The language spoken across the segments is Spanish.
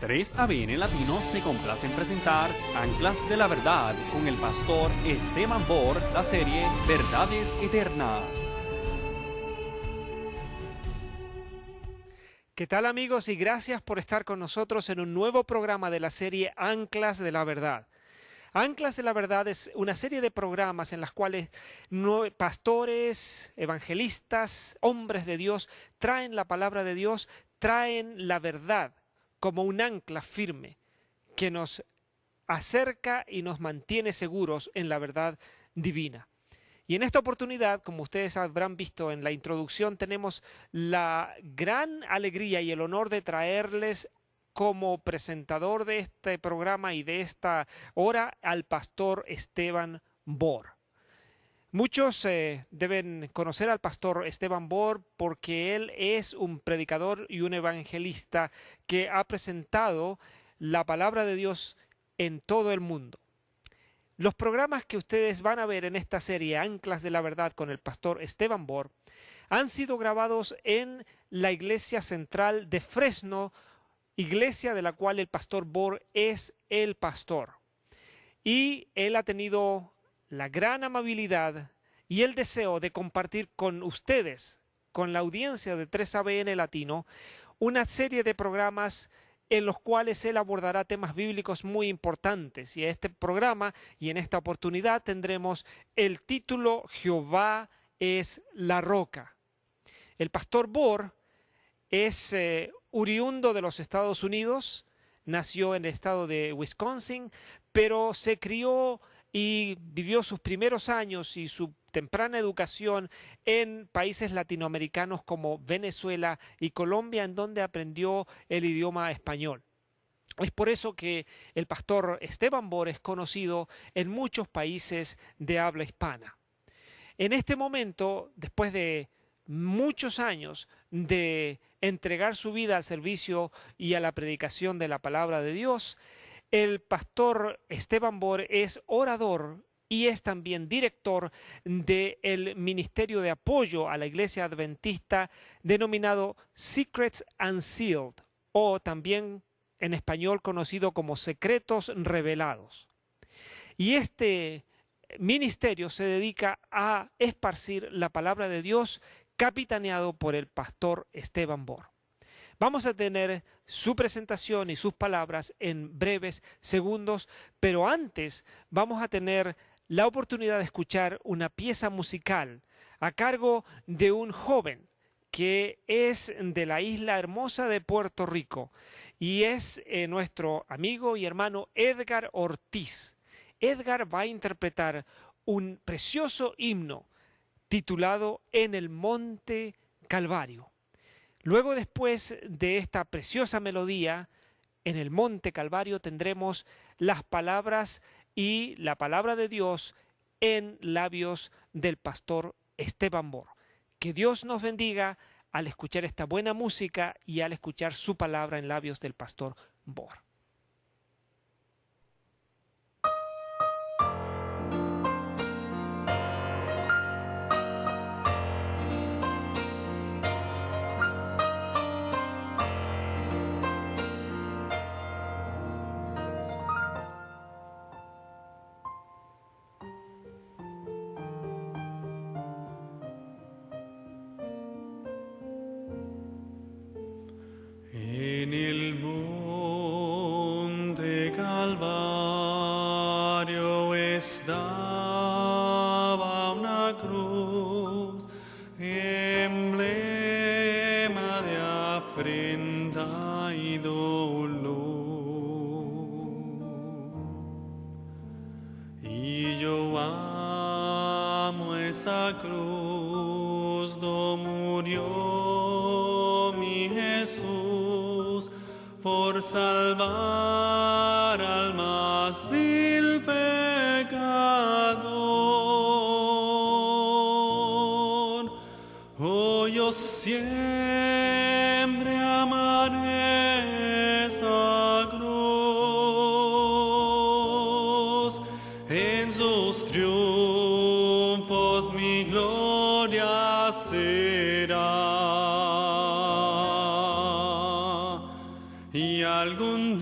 3ABN Latino se complace en presentar Anclas de la Verdad con el pastor Esteban Bor, la serie Verdades Eternas. ¿Qué tal, amigos? Y gracias por estar con nosotros en un nuevo programa de la serie Anclas de la Verdad. Anclas de la Verdad es una serie de programas en las cuales pastores, evangelistas, hombres de Dios traen la palabra de Dios, traen la verdad como un ancla firme que nos acerca y nos mantiene seguros en la verdad divina. Y en esta oportunidad, como ustedes habrán visto en la introducción, tenemos la gran alegría y el honor de traerles como presentador de este programa y de esta hora al pastor Esteban Bor. Muchos deben conocer al pastor Esteban Bor porque él es un predicador y un evangelista que ha presentado la palabra de Dios en todo el mundo. Los programas que ustedes van a ver en esta serie Anclas de la Verdad con el pastor Esteban Bor han sido grabados en la iglesia central de Fresno, iglesia de la cual el pastor Bor es el pastor. Y él ha tenido la gran amabilidad y el deseo de compartir con ustedes, con la audiencia de 3ABN Latino, una serie de programas en los cuales él abordará temas bíblicos muy importantes. Y en este programa y en esta oportunidad tendremos el título Jehová es la roca. El pastor Bor es oriundo de los Estados Unidos, nació en el estado de Wisconsin, pero se crió y vivió sus primeros años y su temprana educación en países latinoamericanos como Venezuela y Colombia, en donde aprendió el idioma español. Es por eso que el pastor Esteban Bor es conocido en muchos países de habla hispana. En este momento, después de muchos años de entregar su vida al servicio y a la predicación de la palabra de Dios, el pastor Esteban Bor es orador y es también director del ministerio de apoyo a la iglesia adventista denominado Secrets Unsealed, o también en español conocido como Secretos Revelados. Y este ministerio se dedica a esparcir la palabra de Dios, capitaneado por el pastor Esteban Bor. Vamos a tener su presentación y sus palabras en breves segundos, pero antes vamos a tener la oportunidad de escuchar una pieza musical a cargo de un joven que es de la isla hermosa de Puerto Rico y es nuestro amigo y hermano Edgar Ortiz. Edgar va a interpretar un precioso himno titulado En el Monte Calvario. Luego, después de esta preciosa melodía, en el Monte Calvario tendremos las palabras y la palabra de Dios en labios del pastor Esteban Bor. Que Dios nos bendiga al escuchar esta buena música y al escuchar su palabra en labios del pastor Bor. En el monte Calvario estaba una cruz, emblema de afrenta y dolor. Y yo amo esa cruz, do murió mi Jesús por salvar al más vil pecador. Oh, yo siempre amaré esa cruz, en sus triunfos mi gloria será. Y algún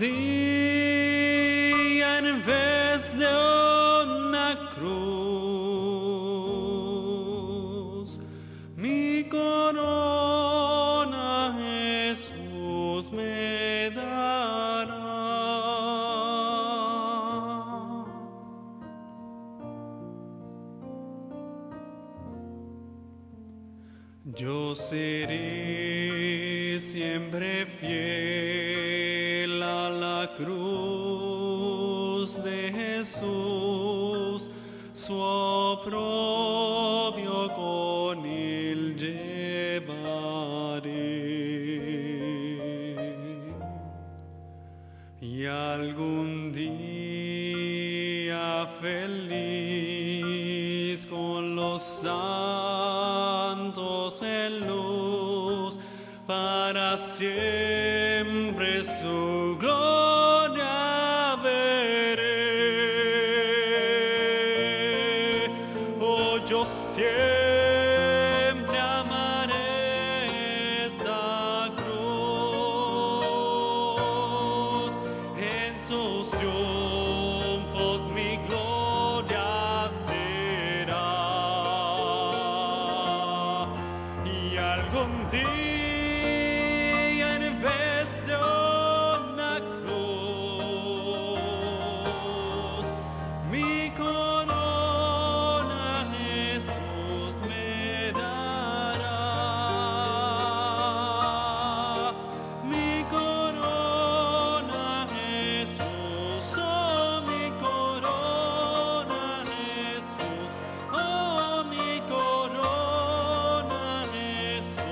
Yo seré siempre fiel a la cruz de Jesús, su oprobio con él llevaré. Y algún día feliz con los santos en luz, para siempre su gloria veré. Oh, yo siempre amaré esa cruz, en sus triunfos mi gloria será. Y algún día en vez de una cruz, mi corona Jesús me dará. Mi corona Jesús, oh mi corona Jesús, oh mi corona Jesús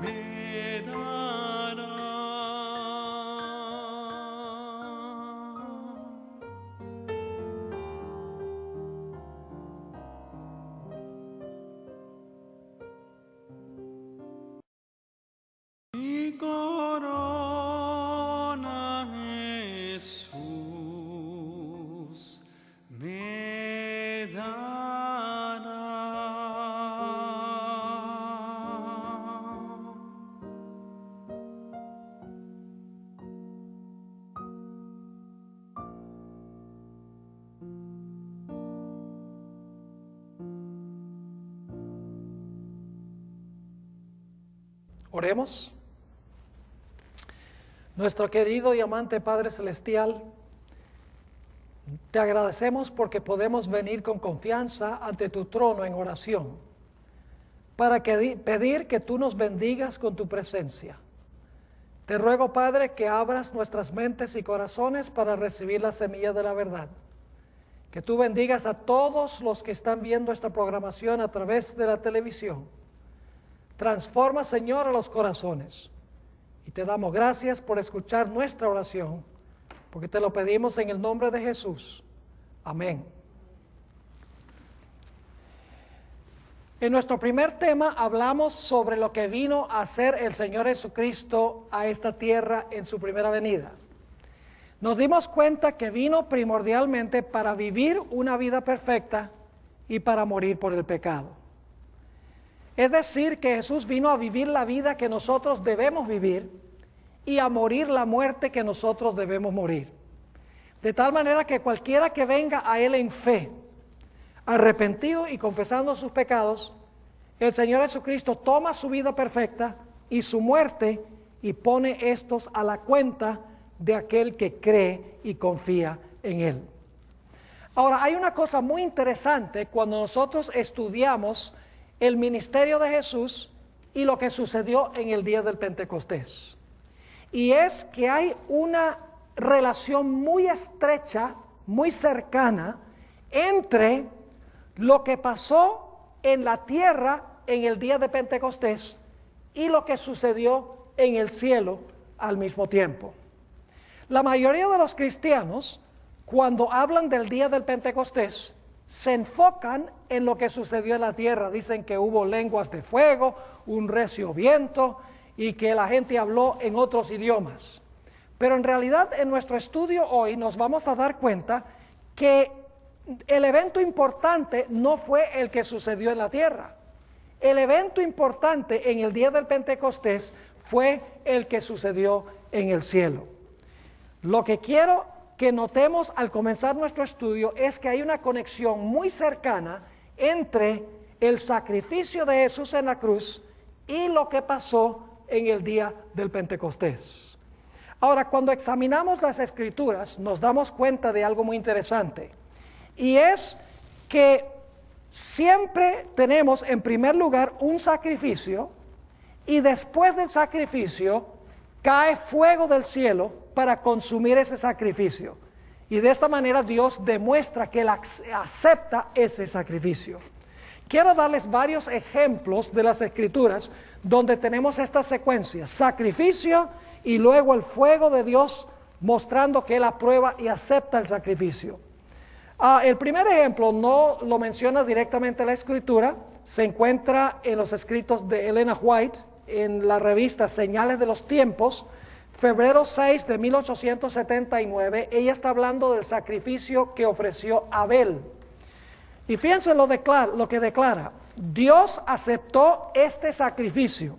me dará. Mi corona Jesús me dará. Oremos. Nuestro querido y amante Padre Celestial, te agradecemos porque podemos venir con confianza ante tu trono en oración para pedir que tú nos bendigas con tu presencia. Te ruego, Padre, que abras nuestras mentes y corazones para recibir la semilla de la verdad. Que tú bendigas a todos los que están viendo esta programación a través de la televisión. Transforma, Señor, a los corazones. Y te damos gracias por escuchar nuestra oración, porque te lo pedimos en el nombre de Jesús. Amén. En nuestro primer tema hablamos sobre lo que vino a hacer el Señor Jesucristo a esta tierra en su primera venida. Nos dimos cuenta que vino primordialmente para vivir una vida perfecta y para morir por el pecado. Es decir, que Jesús vino a vivir la vida que nosotros debemos vivir y a morir la muerte que nosotros debemos morir. De tal manera que cualquiera que venga a Él en fe, arrepentido y confesando sus pecados, el Señor Jesucristo toma su vida perfecta y su muerte y pone estos a la cuenta de aquel que cree y confía en Él. Ahora, hay una cosa muy interesante cuando nosotros estudiamos el ministerio de Jesús y lo que sucedió en el día del Pentecostés. Y es que hay una relación muy estrecha, muy cercana, entre lo que pasó en la tierra en el día de Pentecostés y lo que sucedió en el cielo al mismo tiempo. La mayoría de los cristianos, cuando hablan del día del Pentecostés, se enfocan en lo que sucedió en la tierra. Dicen que hubo lenguas de fuego, un recio viento y que la gente habló en otros idiomas. Pero en realidad en nuestro estudio hoy nos vamos a dar cuenta que el evento importante no fue el que sucedió en la tierra. El evento importante en el día del Pentecostés fue el que sucedió en el cielo. Lo que quiero que notemos al comenzar nuestro estudio es que hay una conexión muy cercana entre el sacrificio de Jesús en la cruz y lo que pasó en el día del Pentecostés. Ahora, cuando examinamos las Escrituras, nos damos cuenta de algo muy interesante, y es que siempre tenemos en primer lugar un sacrificio y después del sacrificio cae fuego del cielo para consumir ese sacrificio. Y de esta manera Dios demuestra que Él acepta ese sacrificio. Quiero darles varios ejemplos de las Escrituras donde tenemos esta secuencia: sacrificio y luego el fuego de Dios mostrando que Él aprueba y acepta el sacrificio. El primer ejemplo no lo menciona directamente la Escritura, se encuentra en los escritos de Elena White en la revista Señales de los Tiempos, febrero 6 de 1879. Ella está hablando del sacrificio que ofreció Abel. Y fíjense lo que declara: Dios aceptó este sacrificio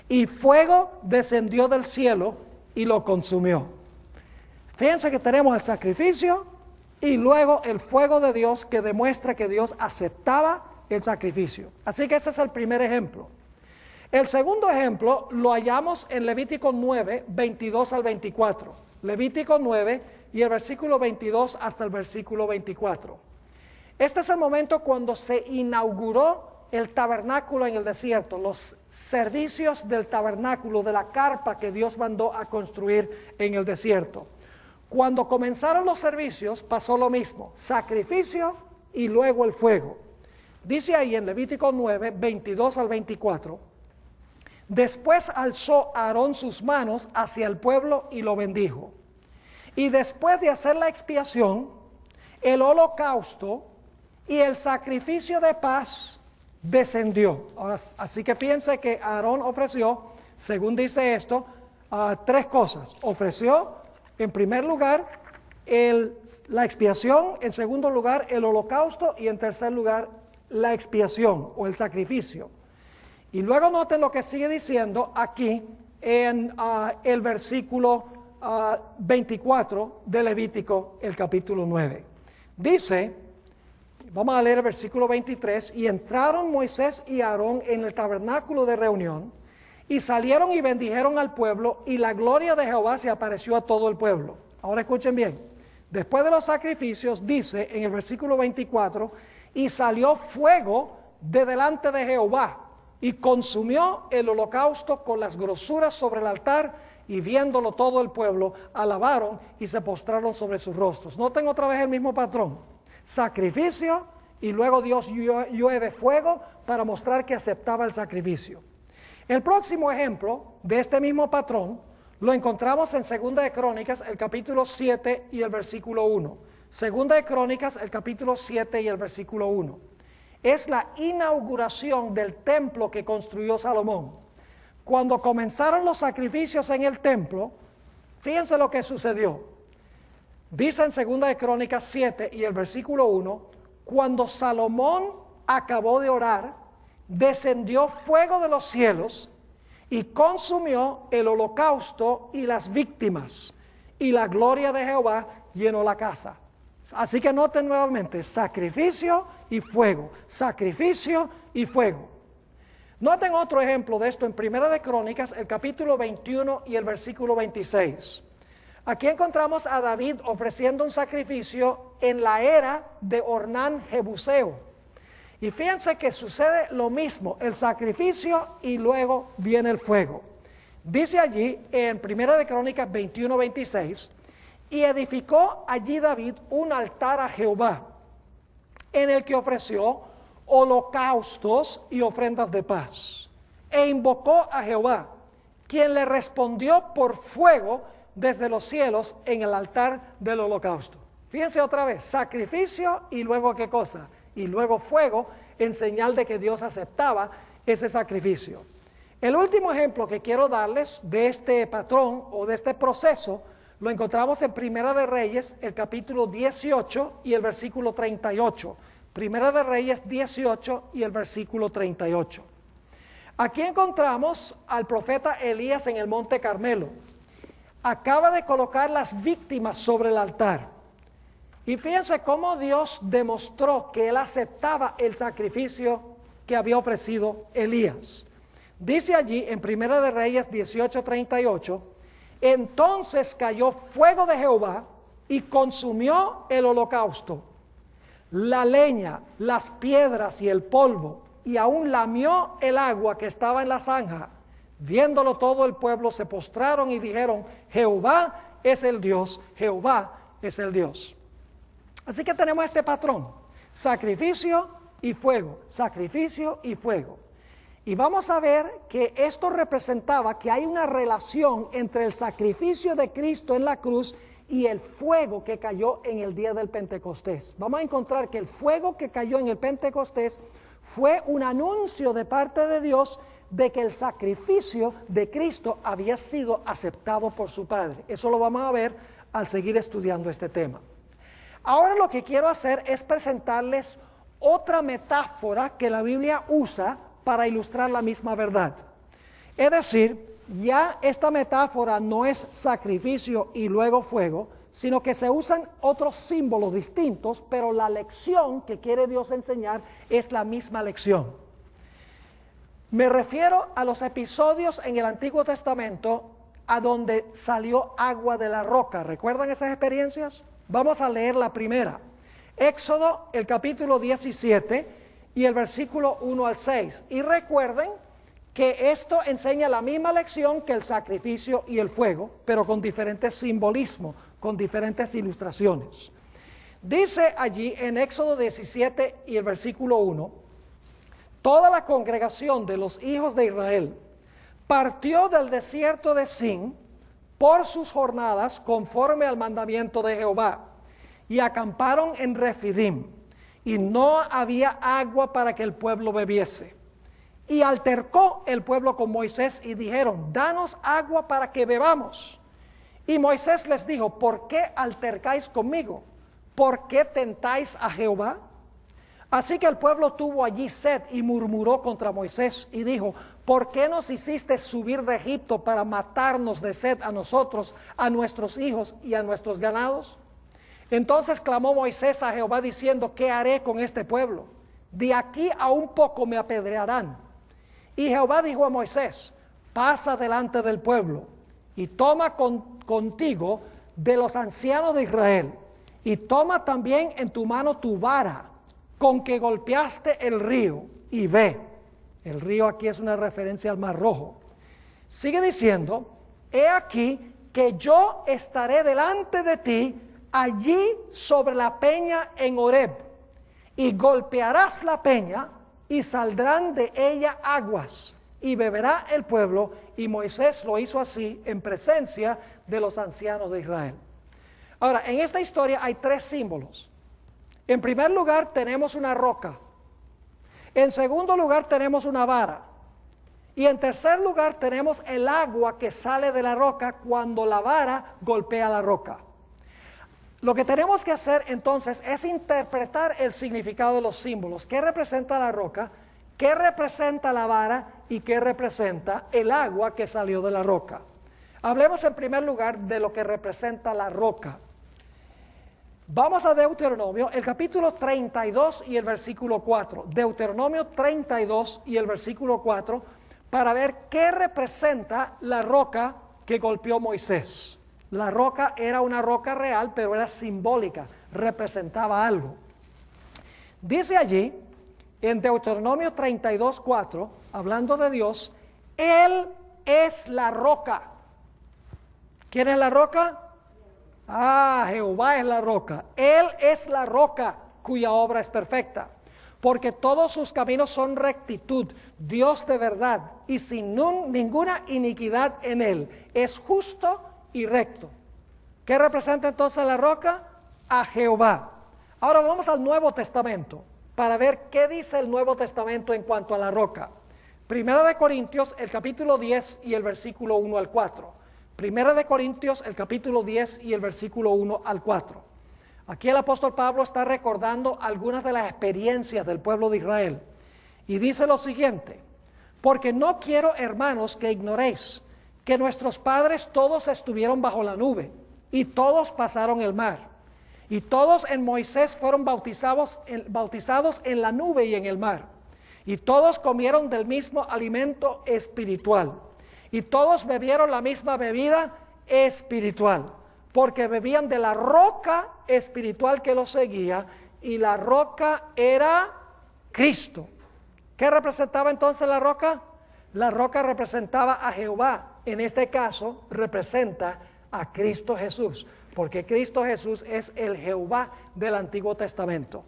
y fuego descendió del cielo y lo consumió. Fíjense que tenemos el sacrificio y luego el fuego de Dios que demuestra que Dios aceptaba el sacrificio. Así que ese es el primer ejemplo. El segundo ejemplo lo hallamos en Levítico 9, 22 al 24. Levítico 9 y el versículo 22 hasta el versículo 24. Este es el momento cuando se inauguró el tabernáculo en el desierto, los servicios del tabernáculo, de la carpa que Dios mandó a construir en el desierto. Cuando comenzaron los servicios pasó lo mismo: sacrificio y luego el fuego. Dice ahí en Levítico 9, 22 al 24: después alzó Aarón sus manos hacia el pueblo y lo bendijo. Y después de hacer la expiación, el holocausto y el sacrificio de paz descendió. Ahora, así que fíjense que Aarón ofreció, según dice esto, tres cosas. Ofreció, en primer lugar, la expiación; en segundo lugar, el holocausto; y en tercer lugar, la expiación o el sacrificio. Y luego noten lo que sigue diciendo aquí en el versículo 24 de Levítico, el capítulo 9. Dice, vamos a leer el versículo 23: y entraron Moisés y Aarón en el tabernáculo de reunión, y salieron y bendijeron al pueblo, y la gloria de Jehová se apareció a todo el pueblo. Ahora escuchen bien, después de los sacrificios, dice en el versículo 24, y salió fuego de delante de Jehová, y consumió el holocausto con las grosuras sobre el altar, y viéndolo todo el pueblo, alabaron y se postraron sobre sus rostros. Noten otra vez el mismo patrón: sacrificio y luego Dios llueve fuego para mostrar que aceptaba el sacrificio. El próximo ejemplo de este mismo patrón lo encontramos en Segunda de Crónicas, el capítulo 7 y el versículo 1. Segunda de Crónicas, el capítulo 7 y el versículo 1. Es la inauguración del templo que construyó Salomón. Cuando comenzaron los sacrificios en el templo, fíjense lo que sucedió. Dice en Segunda de Crónicas 7 y el versículo 1, cuando Salomón acabó de orar, descendió fuego de los cielos y consumió el holocausto y las víctimas, y la gloria de Jehová llenó la casa. Así que noten nuevamente: sacrificio y fuego, sacrificio y fuego. Noten otro ejemplo de esto en Primera de Crónicas, el capítulo 21 y el versículo 26. Aquí encontramos a David ofreciendo un sacrificio en la era de Ornán Jebuseo. Y fíjense que sucede lo mismo: el sacrificio y luego viene el fuego. Dice allí en Primera de Crónicas 21, 26, y edificó allí David un altar a Jehová, en el que ofreció holocaustos y ofrendas de paz, e invocó a Jehová, quien le respondió por fuego desde los cielos en el altar del holocausto. Fíjense otra vez: sacrificio y luego ¿qué cosa? Y luego fuego, en señal de que Dios aceptaba ese sacrificio. El último ejemplo que quiero darles de este patrón o de este proceso lo encontramos en Primera de Reyes, el capítulo 18 y el versículo 38. Primera de Reyes 18 y el versículo 38. Aquí encontramos al profeta Elías en el monte Carmelo. Acaba de colocar las víctimas sobre el altar. Y fíjense cómo Dios demostró que Él aceptaba el sacrificio que había ofrecido Elías. Dice allí en Primera de Reyes 18:38, entonces cayó fuego de Jehová y consumió el holocausto, la leña, las piedras y el polvo, y aún lamió el agua que estaba en la zanja. Viéndolo todo el pueblo se postraron y dijeron, Jehová es el Dios, Jehová es el Dios. Así que tenemos este patrón, sacrificio y fuego, sacrificio y fuego. Y vamos a ver que esto representaba que hay una relación entre el sacrificio de Cristo en la cruz y el fuego que cayó en el día del Pentecostés. Vamos a encontrar que el fuego que cayó en el Pentecostés fue un anuncio de parte de Dios de que el sacrificio de Cristo había sido aceptado por su Padre. Eso lo vamos a ver al seguir estudiando este tema. Ahora lo que quiero hacer es presentarles otra metáfora que la Biblia usa para ilustrar la misma verdad. Es decir, ya esta metáfora no es sacrificio y luego fuego, sino que se usan otros símbolos distintos, pero la lección que quiere Dios enseñar es la misma lección. Me refiero a los episodios en el Antiguo Testamento a donde salió agua de la roca. ¿Recuerdan esas experiencias? Vamos a leer la primera. Éxodo, el capítulo 17 y el versículo 1 al 6. Y recuerden que esto enseña la misma lección que el sacrificio y el fuego, pero con diferentes simbolismos, con diferentes ilustraciones. Dice allí en Éxodo 17 y el versículo 1, toda la congregación de los hijos de Israel partió del desierto de Sin por sus jornadas conforme al mandamiento de Jehová y acamparon en Refidim y no había agua para que el pueblo bebiese. Y altercó el pueblo con Moisés y dijeron, danos agua para que bebamos. Y Moisés les dijo, ¿por qué altercáis conmigo? ¿Por qué tentáis a Jehová? Así que el pueblo tuvo allí sed y murmuró contra Moisés y dijo, ¿por qué nos hiciste subir de Egipto para matarnos de sed a nosotros, a nuestros hijos y a nuestros ganados? Entonces clamó Moisés a Jehová diciendo, ¿qué haré con este pueblo? De aquí a un poco me apedrearán. Y Jehová dijo a Moisés, pasa delante del pueblo y toma contigo de los ancianos de Israel y toma también en tu mano tu vara con que golpeaste el río y ve. El río aquí es una referencia al Mar Rojo. Sigue diciendo, he aquí que yo estaré delante de ti allí sobre la peña en Horeb y golpearás la peña y saldrán de ella aguas y beberá el pueblo, y Moisés lo hizo así en presencia de los ancianos de Israel. Ahora, en esta historia hay tres símbolos. En primer lugar tenemos una roca, en segundo lugar tenemos una vara, y en tercer lugar tenemos el agua que sale de la roca cuando la vara golpea la roca. Lo que tenemos que hacer entonces es interpretar el significado de los símbolos. ¿Qué representa la roca? ¿Qué representa la vara? ¿Y qué representa el agua que salió de la roca? Hablemos en primer lugar de lo que representa la roca. Vamos a Deuteronomio, el capítulo 32 y el versículo 4. Deuteronomio 32 y el versículo 4, para ver qué representa la roca que golpeó Moisés. La roca era una roca real, pero era simbólica, representaba algo. Dice allí, en Deuteronomio 32, 4, hablando de Dios, Él es la roca. ¿Quién es la roca? Jehová es la roca. Él es la roca cuya obra es perfecta, porque todos sus caminos son rectitud, Dios de verdad, y sin ninguna iniquidad en Él. Es justo y recto. ¿Qué representa entonces la roca? A Jehová. Ahora vamos al Nuevo Testamento para ver qué dice el Nuevo Testamento en cuanto a la roca. Primera de Corintios, el capítulo 10 y el versículo 1 al 4. Primera de Corintios, el capítulo 10 y el versículo 1 al 4. Aquí el apóstol Pablo está recordando algunas de las experiencias del pueblo de Israel. Y dice lo siguiente, porque no quiero, hermanos, que ignoréis que nuestros padres todos estuvieron bajo la nube, y todos pasaron el mar, y todos en Moisés fueron bautizados en la nube y en el mar, y todos comieron del mismo alimento espiritual, y todos bebieron la misma bebida espiritual, porque bebían de la roca espiritual que los seguía, y la roca era Cristo. ¿Qué representaba entonces la roca? La roca representaba a Jehová. En este caso representa a Cristo Jesús, porque Cristo Jesús es el Jehová del Antiguo Testamento.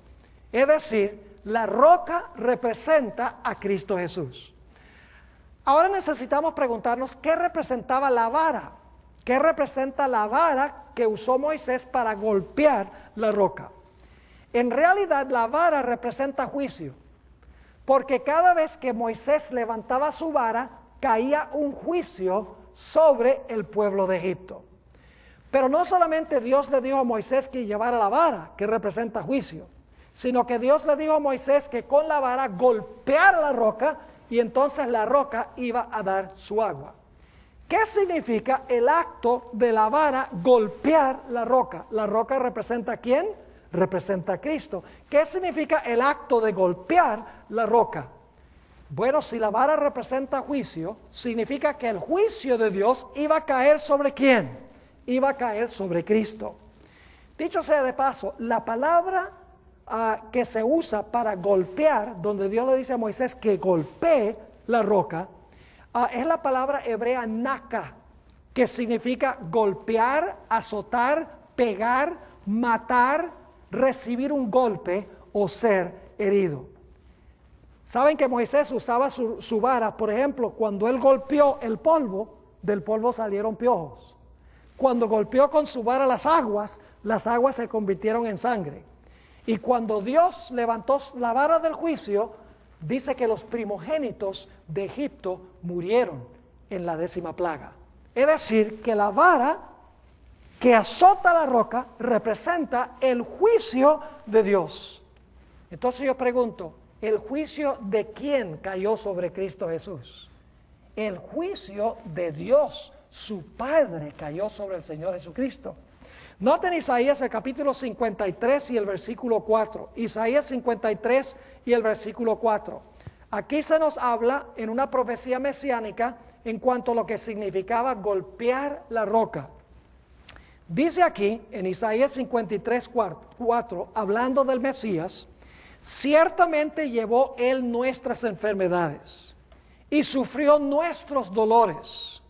Es decir, la roca representa a Cristo Jesús. Ahora necesitamos preguntarnos qué representaba la vara. ¿Qué representa la vara que usó Moisés para golpear la roca? En realidad la vara representa juicio, porque cada vez que Moisés levantaba su vara, caía un juicio sobre el pueblo de Egipto. Pero no solamente Dios le dijo a Moisés que llevara la vara, que representa juicio, sino que Dios le dijo a Moisés que con la vara golpeara la roca y entonces la roca iba a dar su agua. ¿Qué significa el acto de la vara golpear la roca? ¿La roca representa a quién? Representa a Cristo. ¿Qué significa el acto de golpear la roca? Bueno, si la vara representa juicio, significa que el juicio de Dios iba a caer ¿sobre quién? Iba a caer sobre Cristo. Dicho sea de paso, la palabra que se usa para golpear, donde Dios le dice a Moisés que golpee la roca, es la palabra hebrea naka, que significa golpear, azotar, pegar, matar, recibir un golpe o ser herido. Saben que Moisés usaba su vara, por ejemplo, cuando él golpeó el polvo, del polvo salieron piojos. Cuando golpeó con su vara las aguas se convirtieron en sangre. Y cuando Dios levantó la vara del juicio, dice que los primogénitos de Egipto murieron en la 10ª plaga. Es decir, que la vara que azota la roca representa el juicio de Dios. Entonces yo pregunto, ¿el juicio de quién cayó sobre Cristo Jesús? El juicio de Dios, su Padre, cayó sobre el Señor Jesucristo. Noten Isaías el capítulo 53 y el versículo 4. Isaías 53 y el versículo 4. Aquí se nos habla en una profecía mesiánica en cuanto a lo que significaba golpear la roca. Dice aquí en Isaías 53, 4, hablando del Mesías, ciertamente llevó él nuestras enfermedades y sufrió nuestros dolores.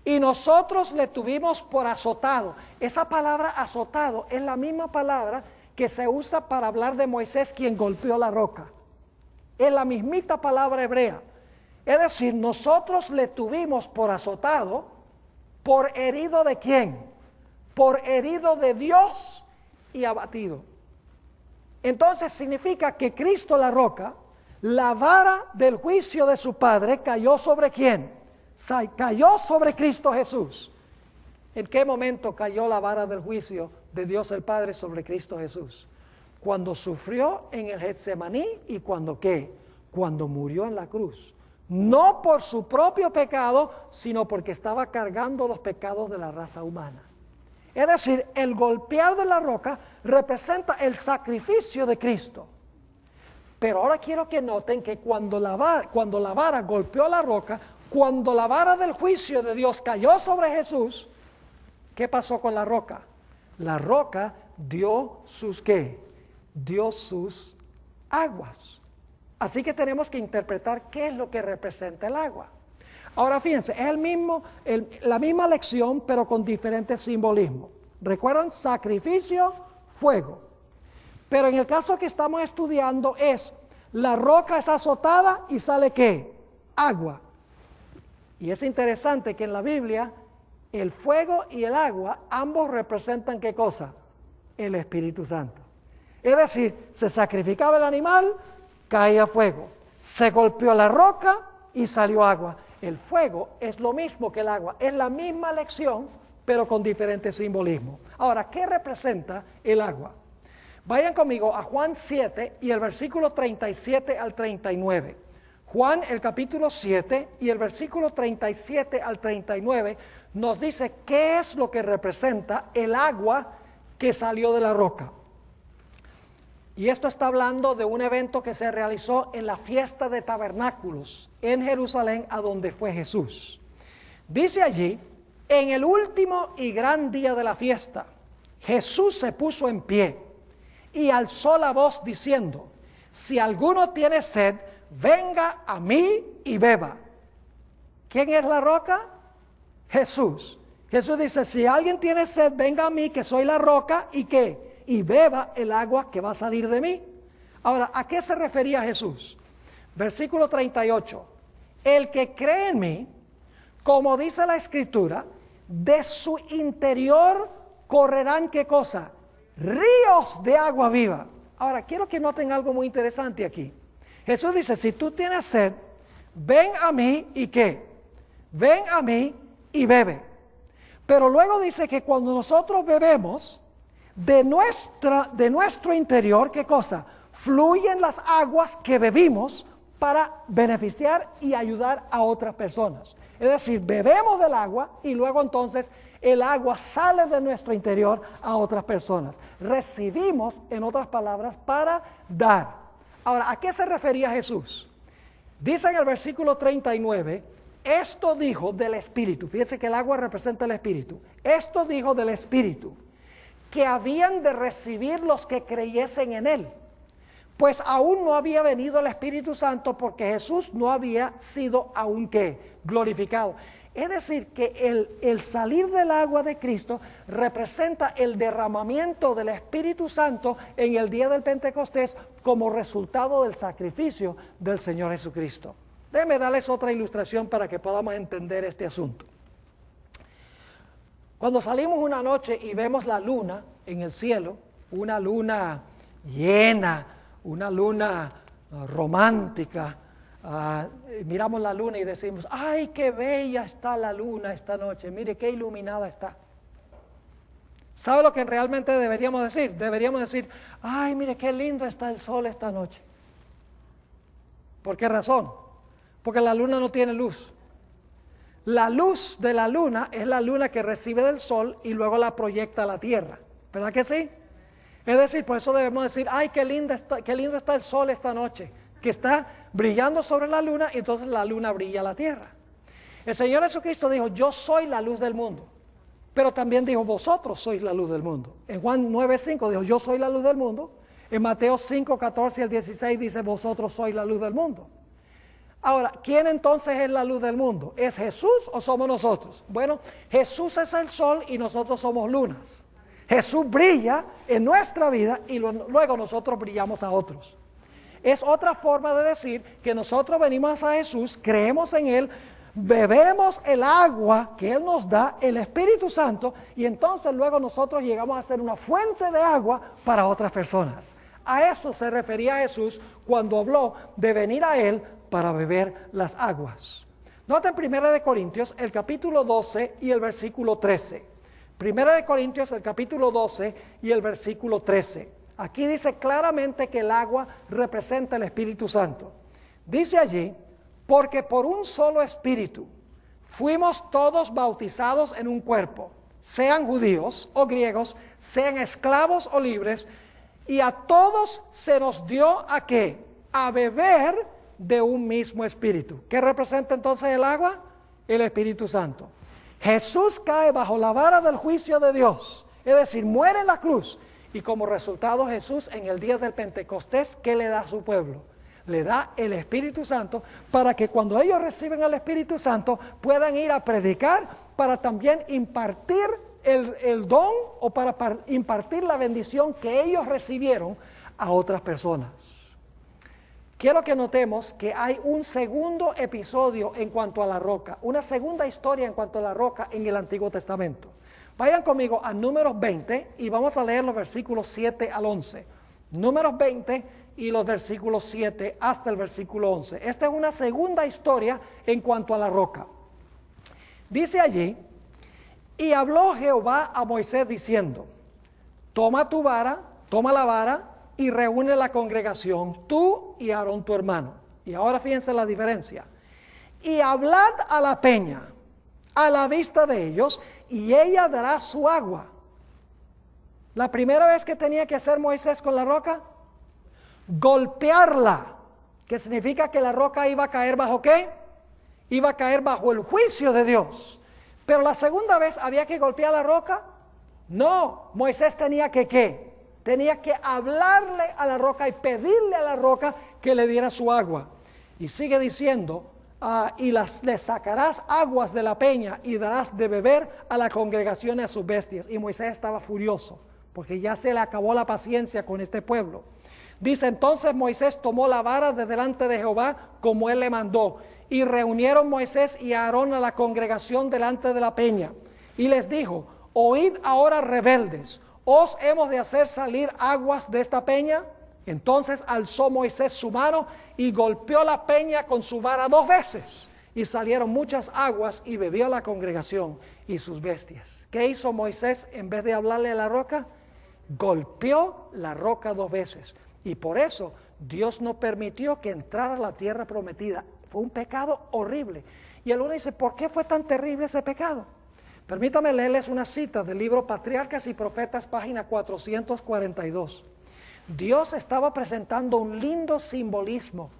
Y nosotros le tuvimos por azotado. Esa palabra azotado es la misma palabra que se usa para hablar de Moisés quien golpeó la roca. Es la mismita palabra hebrea. Es decir, nosotros le tuvimos por azotado, por herido de quién? Por herido de Dios y abatido. Entonces significa que Cristo la roca, la vara del juicio de su Padre cayó sobre quién? Cayó sobre Cristo Jesús. ¿En qué momento cayó la vara del juicio de Dios el Padre sobre Cristo Jesús? Cuando sufrió en el Getsemaní y cuando ¿qué? Cuando murió en la cruz. No por su propio pecado, sino porque estaba cargando los pecados de la raza humana. Es decir, el golpear de la roca representa el sacrificio de Cristo. Pero ahora quiero que noten que cuando la vara golpeó la roca, cuando la vara del juicio de Dios cayó sobre Jesús, ¿qué pasó con la roca? La roca dio sus ¿qué? Dio sus aguas. Así que tenemos que interpretar qué es lo que representa el agua. Ahora fíjense, es la misma lección, pero con diferentes simbolismos. ¿Recuerdan? Sacrificio, fuego. Pero en el caso que estamos estudiando la roca es azotada y sale ¿qué? Agua. Y es interesante que en la Biblia el fuego y el agua ambos representan ¿qué cosa? El Espíritu Santo. Es decir, se sacrificaba el animal, caía fuego. Se golpeó la roca y salió agua. El fuego es lo mismo que el agua, es la misma lección, pero con diferentes simbolismos. Ahora, ¿qué representa el agua? Vayan conmigo a Juan 7 y el versículo 37 al 39. Juan, el capítulo 7 y el versículo 37 al 39 nos dice qué es lo que representa el agua que salió de la roca. Y esto está hablando de un evento que se realizó en la fiesta de tabernáculos en Jerusalén, a donde fue Jesús. Dice allí, en el último y gran día de la fiesta, Jesús se puso en pie y alzó la voz diciendo, si alguno tiene sed, venga a mí y beba. ¿Quién es la roca? Jesús. Jesús dice, si alguien tiene sed, venga a mí, que soy la roca, ¿y qué? Y beba el agua que va a salir de mí. Ahora, ¿a qué se refería Jesús? Versículo 38. El que cree en mí, como dice la Escritura, de su interior correrán, ¿qué cosa? Ríos de agua viva. Ahora, quiero que noten algo muy interesante aquí. Jesús dice, si tú tienes sed, ven a mí, ¿y qué? Ven a mí y bebe. Pero luego dice que cuando nosotros bebemos, de nuestro interior, ¿qué cosa? Fluyen las aguas que bebimos para beneficiar y ayudar a otras personas. Es decir, bebemos del agua y luego entonces el agua sale de nuestro interior a otras personas. Recibimos, en otras palabras, para dar. Ahora, ¿a qué se refería Jesús? Dice en el versículo 39, esto dijo del Espíritu. Fíjense que el agua representa el Espíritu. Esto dijo del Espíritu, que habían de recibir los que creyesen en Él. Pues aún no había venido el Espíritu Santo porque Jesús no había sido aún que glorificado. Es decir, que el salir del agua de Cristo representa el derramamiento del Espíritu Santo en el día del Pentecostés como resultado del sacrificio del Señor Jesucristo. Déjenme darles otra ilustración para que podamos entender este asunto. Cuando salimos una noche y vemos la luna en el cielo, una luna llena, una luna romántica, miramos la luna y decimos, ¡ay, qué bella está la luna esta noche! Mire qué iluminada está. ¿Sabe lo que realmente deberíamos decir? Deberíamos decir, ¡ay, mire qué lindo está el sol esta noche! ¿Por qué razón? Porque la luna no tiene luz. La luz de la luna es la luna que recibe del sol y luego la proyecta a la tierra. ¿Verdad que sí? Es decir, por eso debemos decir, ¡ay, qué lindo está el sol esta noche! Que está brillando sobre la luna y entonces la luna brilla a la tierra. El Señor Jesucristo dijo, yo soy la luz del mundo. Pero también dijo, vosotros sois la luz del mundo. En Juan 9:5 dijo, yo soy la luz del mundo. En Mateo 5:14 al 16 dice, vosotros sois la luz del mundo. Ahora, ¿quién entonces es la luz del mundo? ¿Es Jesús o somos nosotros? Bueno, Jesús es el sol y nosotros somos lunas. Jesús brilla en nuestra vida y luego nosotros brillamos a otros. Es otra forma de decir que nosotros venimos a Jesús, creemos en Él, bebemos el agua que Él nos da, el Espíritu Santo, y entonces luego nosotros llegamos a ser una fuente de agua para otras personas. A eso se refería Jesús cuando habló de venir a Él para beber las aguas. Noten 1 Corintios, el capítulo 12 y el versículo 13. 1 Corintios, el capítulo 12 y el versículo 13. Aquí dice claramente que el agua representa el Espíritu Santo. Dice allí, porque por un solo Espíritu fuimos todos bautizados en un cuerpo, sean judíos o griegos, sean esclavos o libres, y a todos se nos dio ¿a qué? A beber de un mismo Espíritu. ¿Qué representa entonces el agua? El Espíritu Santo. Jesús cae bajo la vara del juicio de Dios, es decir, muere en la cruz. Y como resultado Jesús en el día del Pentecostés, ¿qué le da a su pueblo? Le da el Espíritu Santo para que cuando ellos reciben al Espíritu Santo puedan ir a predicar para también impartir el don o para impartir la bendición que ellos recibieron a otras personas. Quiero que notemos que hay un segundo episodio en cuanto a la roca, una segunda historia en cuanto a la roca en el Antiguo Testamento. Vayan conmigo a Números 20 y vamos a leer los versículos 7 al 11. Números 20 y los versículos 7 hasta el versículo 11. Esta es una segunda historia en cuanto a la roca. Dice allí, y habló Jehová a Moisés diciendo, toma la vara y reúne la congregación, tú y Aarón tu hermano. Y ahora fíjense la diferencia. Y hablad a la peña, a la vista de ellos, y ella dará su agua. La primera vez que tenía que hacer Moisés con la roca, golpearla, que significa que la roca iba a caer bajo ¿qué? Iba a caer bajo el juicio de Dios. Pero la segunda vez había que golpear la roca. No, Moisés tenía que ¿qué? tenía que hablarle a la roca y pedirle a la roca que le diera su agua. Y sigue diciendo, le sacarás aguas de la peña y darás de beber a la congregación y a sus bestias. Y Moisés estaba furioso, porque ya se le acabó la paciencia con este pueblo. Dice, entonces Moisés tomó la vara de delante de Jehová, como él le mandó. Y reunieron Moisés y Aarón a la congregación delante de la peña. Y les dijo, oíd ahora, rebeldes, ¿os hemos de hacer salir aguas de esta peña? Entonces alzó Moisés su mano y golpeó la peña con su vara 2 veces. Y salieron muchas aguas y bebió la congregación y sus bestias. ¿Qué hizo Moisés en vez de hablarle a la roca? Golpeó la roca 2 veces. Y por eso Dios no permitió que entrara a la tierra prometida. Fue un pecado horrible. Y el uno dice, ¿por qué fue tan terrible ese pecado? Permítame leerles una cita del libro Patriarcas y Profetas, página 442. Dios estaba presentando un lindo simbolismo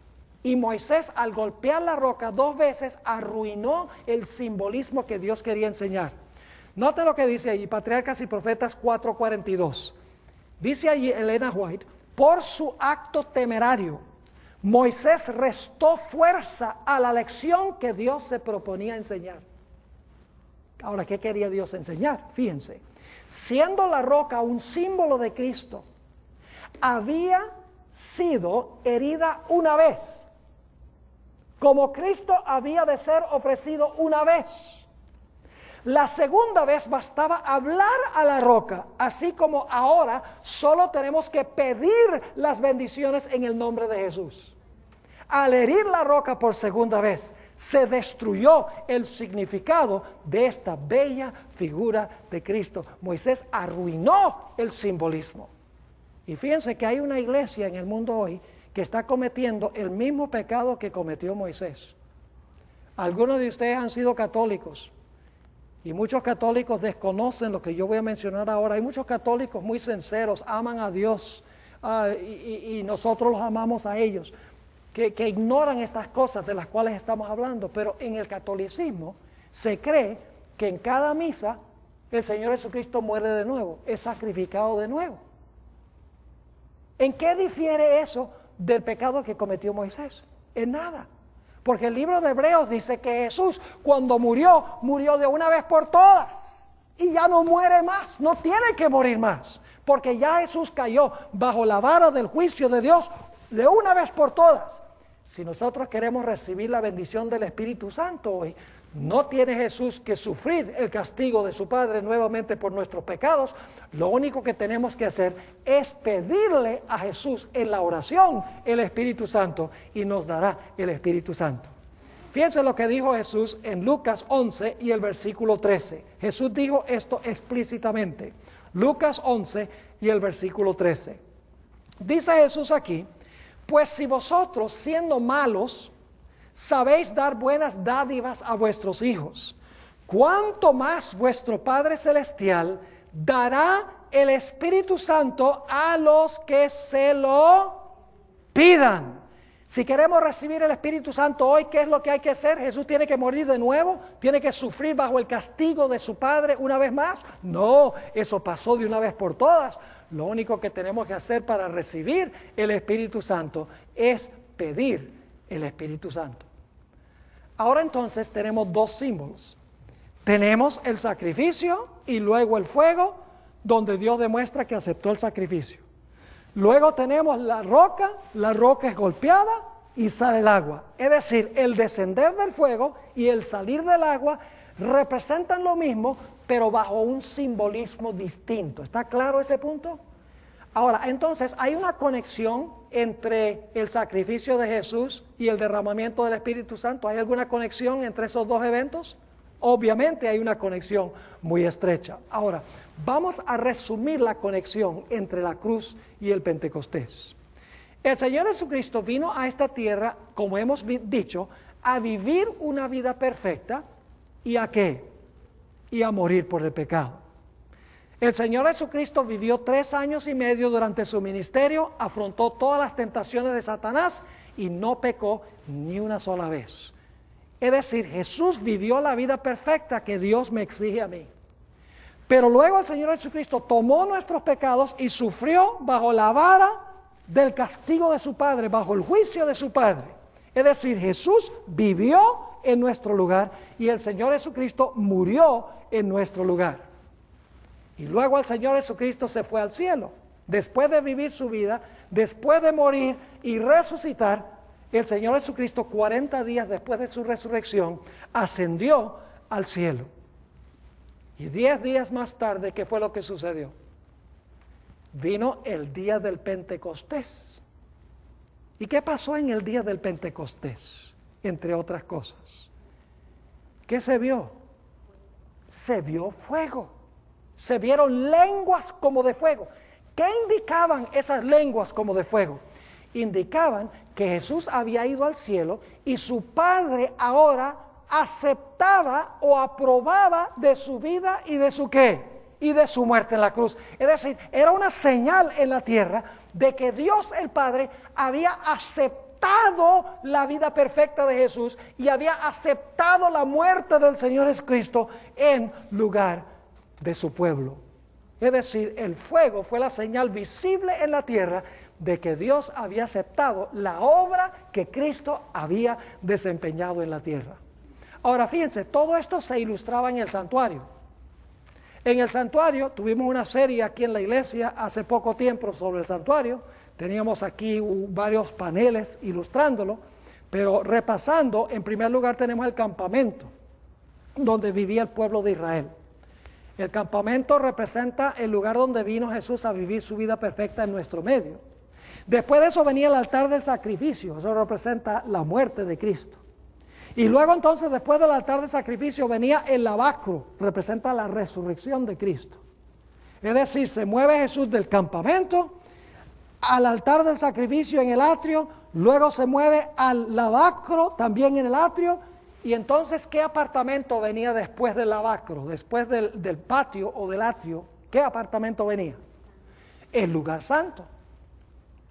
y Moisés, al golpear la roca 2 veces, arruinó el simbolismo que Dios quería enseñar. Note lo que dice allí, Patriarcas y Profetas 4:42. Dice allí Elena White, por su acto temerario, Moisés restó fuerza a la lección que Dios se proponía enseñar. Ahora, ¿qué quería Dios enseñar? Fíjense, siendo la roca un símbolo de Cristo, había sido herida una vez, como Cristo había de ser ofrecido una vez. La segunda vez bastaba hablar a la roca, así como ahora solo tenemos que pedir las bendiciones en el nombre de Jesús. Al herir la roca por segunda vez, se destruyó el significado de esta bella figura de Cristo. Moisés arruinó el simbolismo. Y fíjense que hay una iglesia en el mundo hoy que está cometiendo el mismo pecado que cometió Moisés. Algunos de ustedes han sido católicos y muchos católicos desconocen lo que yo voy a mencionar ahora. Hay muchos católicos muy sinceros, aman a Dios y nosotros los amamos a ellos, que ignoran estas cosas de las cuales estamos hablando. Pero en el catolicismo se cree que en cada misa el Señor Jesucristo muere de nuevo, es sacrificado de nuevo. ¿En qué difiere eso del pecado que cometió Moisés? En nada. Porque el libro de Hebreos dice que Jesús, cuando murió, murió de una vez por todas. Y ya no muere más, no tiene que morir más. Porque ya Jesús cayó bajo la vara del juicio de Dios de una vez por todas. Si nosotros queremos recibir la bendición del Espíritu Santo hoy, no tiene Jesús que sufrir el castigo de su Padre nuevamente por nuestros pecados. Lo único que tenemos que hacer es pedirle a Jesús en la oración el Espíritu Santo y nos dará el Espíritu Santo. Fíjense lo que dijo Jesús en Lucas 11 y el versículo 13. Jesús dijo esto explícitamente. Lucas 11 y el versículo 13. Dice Jesús aquí, pues si vosotros siendo malos sabéis dar buenas dádivas a vuestros hijos, ¿cuánto más vuestro Padre Celestial dará el Espíritu Santo a los que se lo pidan? Si queremos recibir el Espíritu Santo hoy, ¿qué es lo que hay que hacer? ¿Jesús tiene que morir de nuevo? ¿Tiene que sufrir bajo el castigo de su Padre una vez más? No, eso pasó de una vez por todas. Lo único que tenemos que hacer para recibir el Espíritu Santo es pedir el Espíritu Santo. Ahora entonces tenemos 2 símbolos. Tenemos el sacrificio y luego el fuego, donde Dios demuestra que aceptó el sacrificio. Luego tenemos la roca es golpeada y sale el agua. Es decir, el descender del fuego y el salir del agua representan lo mismo, pero bajo un simbolismo distinto. ¿Está claro ese punto? Ahora, entonces, ¿hay una conexión entre el sacrificio de Jesús y el derramamiento del Espíritu Santo? ¿Hay alguna conexión entre esos 2 eventos? Obviamente hay una conexión muy estrecha. Ahora, vamos a resumir la conexión entre la cruz y el Pentecostés. El Señor Jesucristo vino a esta tierra, como hemos dicho, a vivir una vida perfecta. ¿Y a qué? Y a morir por el pecado. El Señor Jesucristo vivió 3 años y medio durante su ministerio, afrontó todas las tentaciones de Satanás y no pecó ni una sola vez. Es decir, Jesús vivió la vida perfecta que Dios me exige a mí. Pero luego el Señor Jesucristo tomó nuestros pecados y sufrió bajo la vara del castigo de su Padre, bajo el juicio de su Padre. Es decir, Jesús vivió en nuestro lugar y el Señor Jesucristo murió en nuestro lugar. Y luego el Señor Jesucristo se fue al cielo. Después de vivir su vida, después de morir y resucitar, el Señor Jesucristo 40 días después de su resurrección ascendió al cielo. Y 10 días más tarde, ¿qué fue lo que sucedió? Vino el día del Pentecostés. ¿Y qué pasó en el día del Pentecostés? Entre otras cosas. ¿Qué se vio? Se vio fuego. Se vieron lenguas como de fuego. ¿Qué indicaban esas lenguas como de fuego? Indicaban que Jesús había ido al cielo y su Padre ahora aceptaba o aprobaba de su vida y de su ¿qué? Y de su muerte en la cruz. Es decir, era una señal en la tierra de que Dios el Padre había aceptado la vida perfecta de Jesús y había aceptado la muerte del Señor Jesucristo en lugar de su pueblo. Es decir, el fuego fue la señal visible en la tierra de que Dios había aceptado la obra que Cristo había desempeñado en la tierra. Ahora fíjense, todo esto se ilustraba en el santuario. En el santuario tuvimos una serie aquí en la iglesia hace poco tiempo sobre el santuario. Teníamos aquí varios paneles ilustrándolo, pero repasando, en primer lugar tenemos el campamento donde vivía el pueblo de Israel. El campamento representa el lugar donde vino Jesús a vivir su vida perfecta en nuestro medio. Después de eso venía el altar del sacrificio, eso representa la muerte de Cristo. Y luego entonces, después del altar de sacrificio, venía el lavacro, representa la resurrección de Cristo. Es decir, se mueve Jesús del campamento al altar del sacrificio en el atrio, luego se mueve al lavacro también en el atrio, y entonces, ¿qué apartamento venía después del lavacro, después del patio o del atrio? ¿Qué apartamento venía? El lugar santo.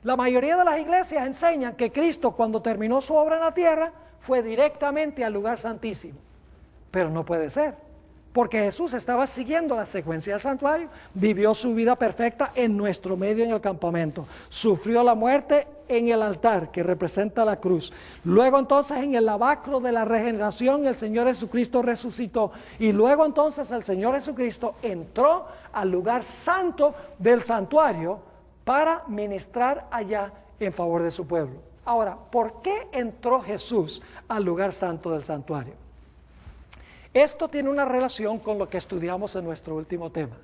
La mayoría de las iglesias enseñan que Cristo, cuando terminó su obra en la tierra, fue directamente al lugar santísimo. Pero no puede ser, porque Jesús estaba siguiendo la secuencia del santuario, vivió su vida perfecta en nuestro medio en el campamento, sufrió la muerte en el altar que representa la cruz. Luego entonces en el lavacro de la regeneración el Señor Jesucristo resucitó y luego entonces el Señor Jesucristo entró al lugar santo del santuario para ministrar allá en favor de su pueblo. Ahora, ¿por qué entró Jesús al lugar santo del santuario? Esto tiene una relación con lo que estudiamos en nuestro último tema.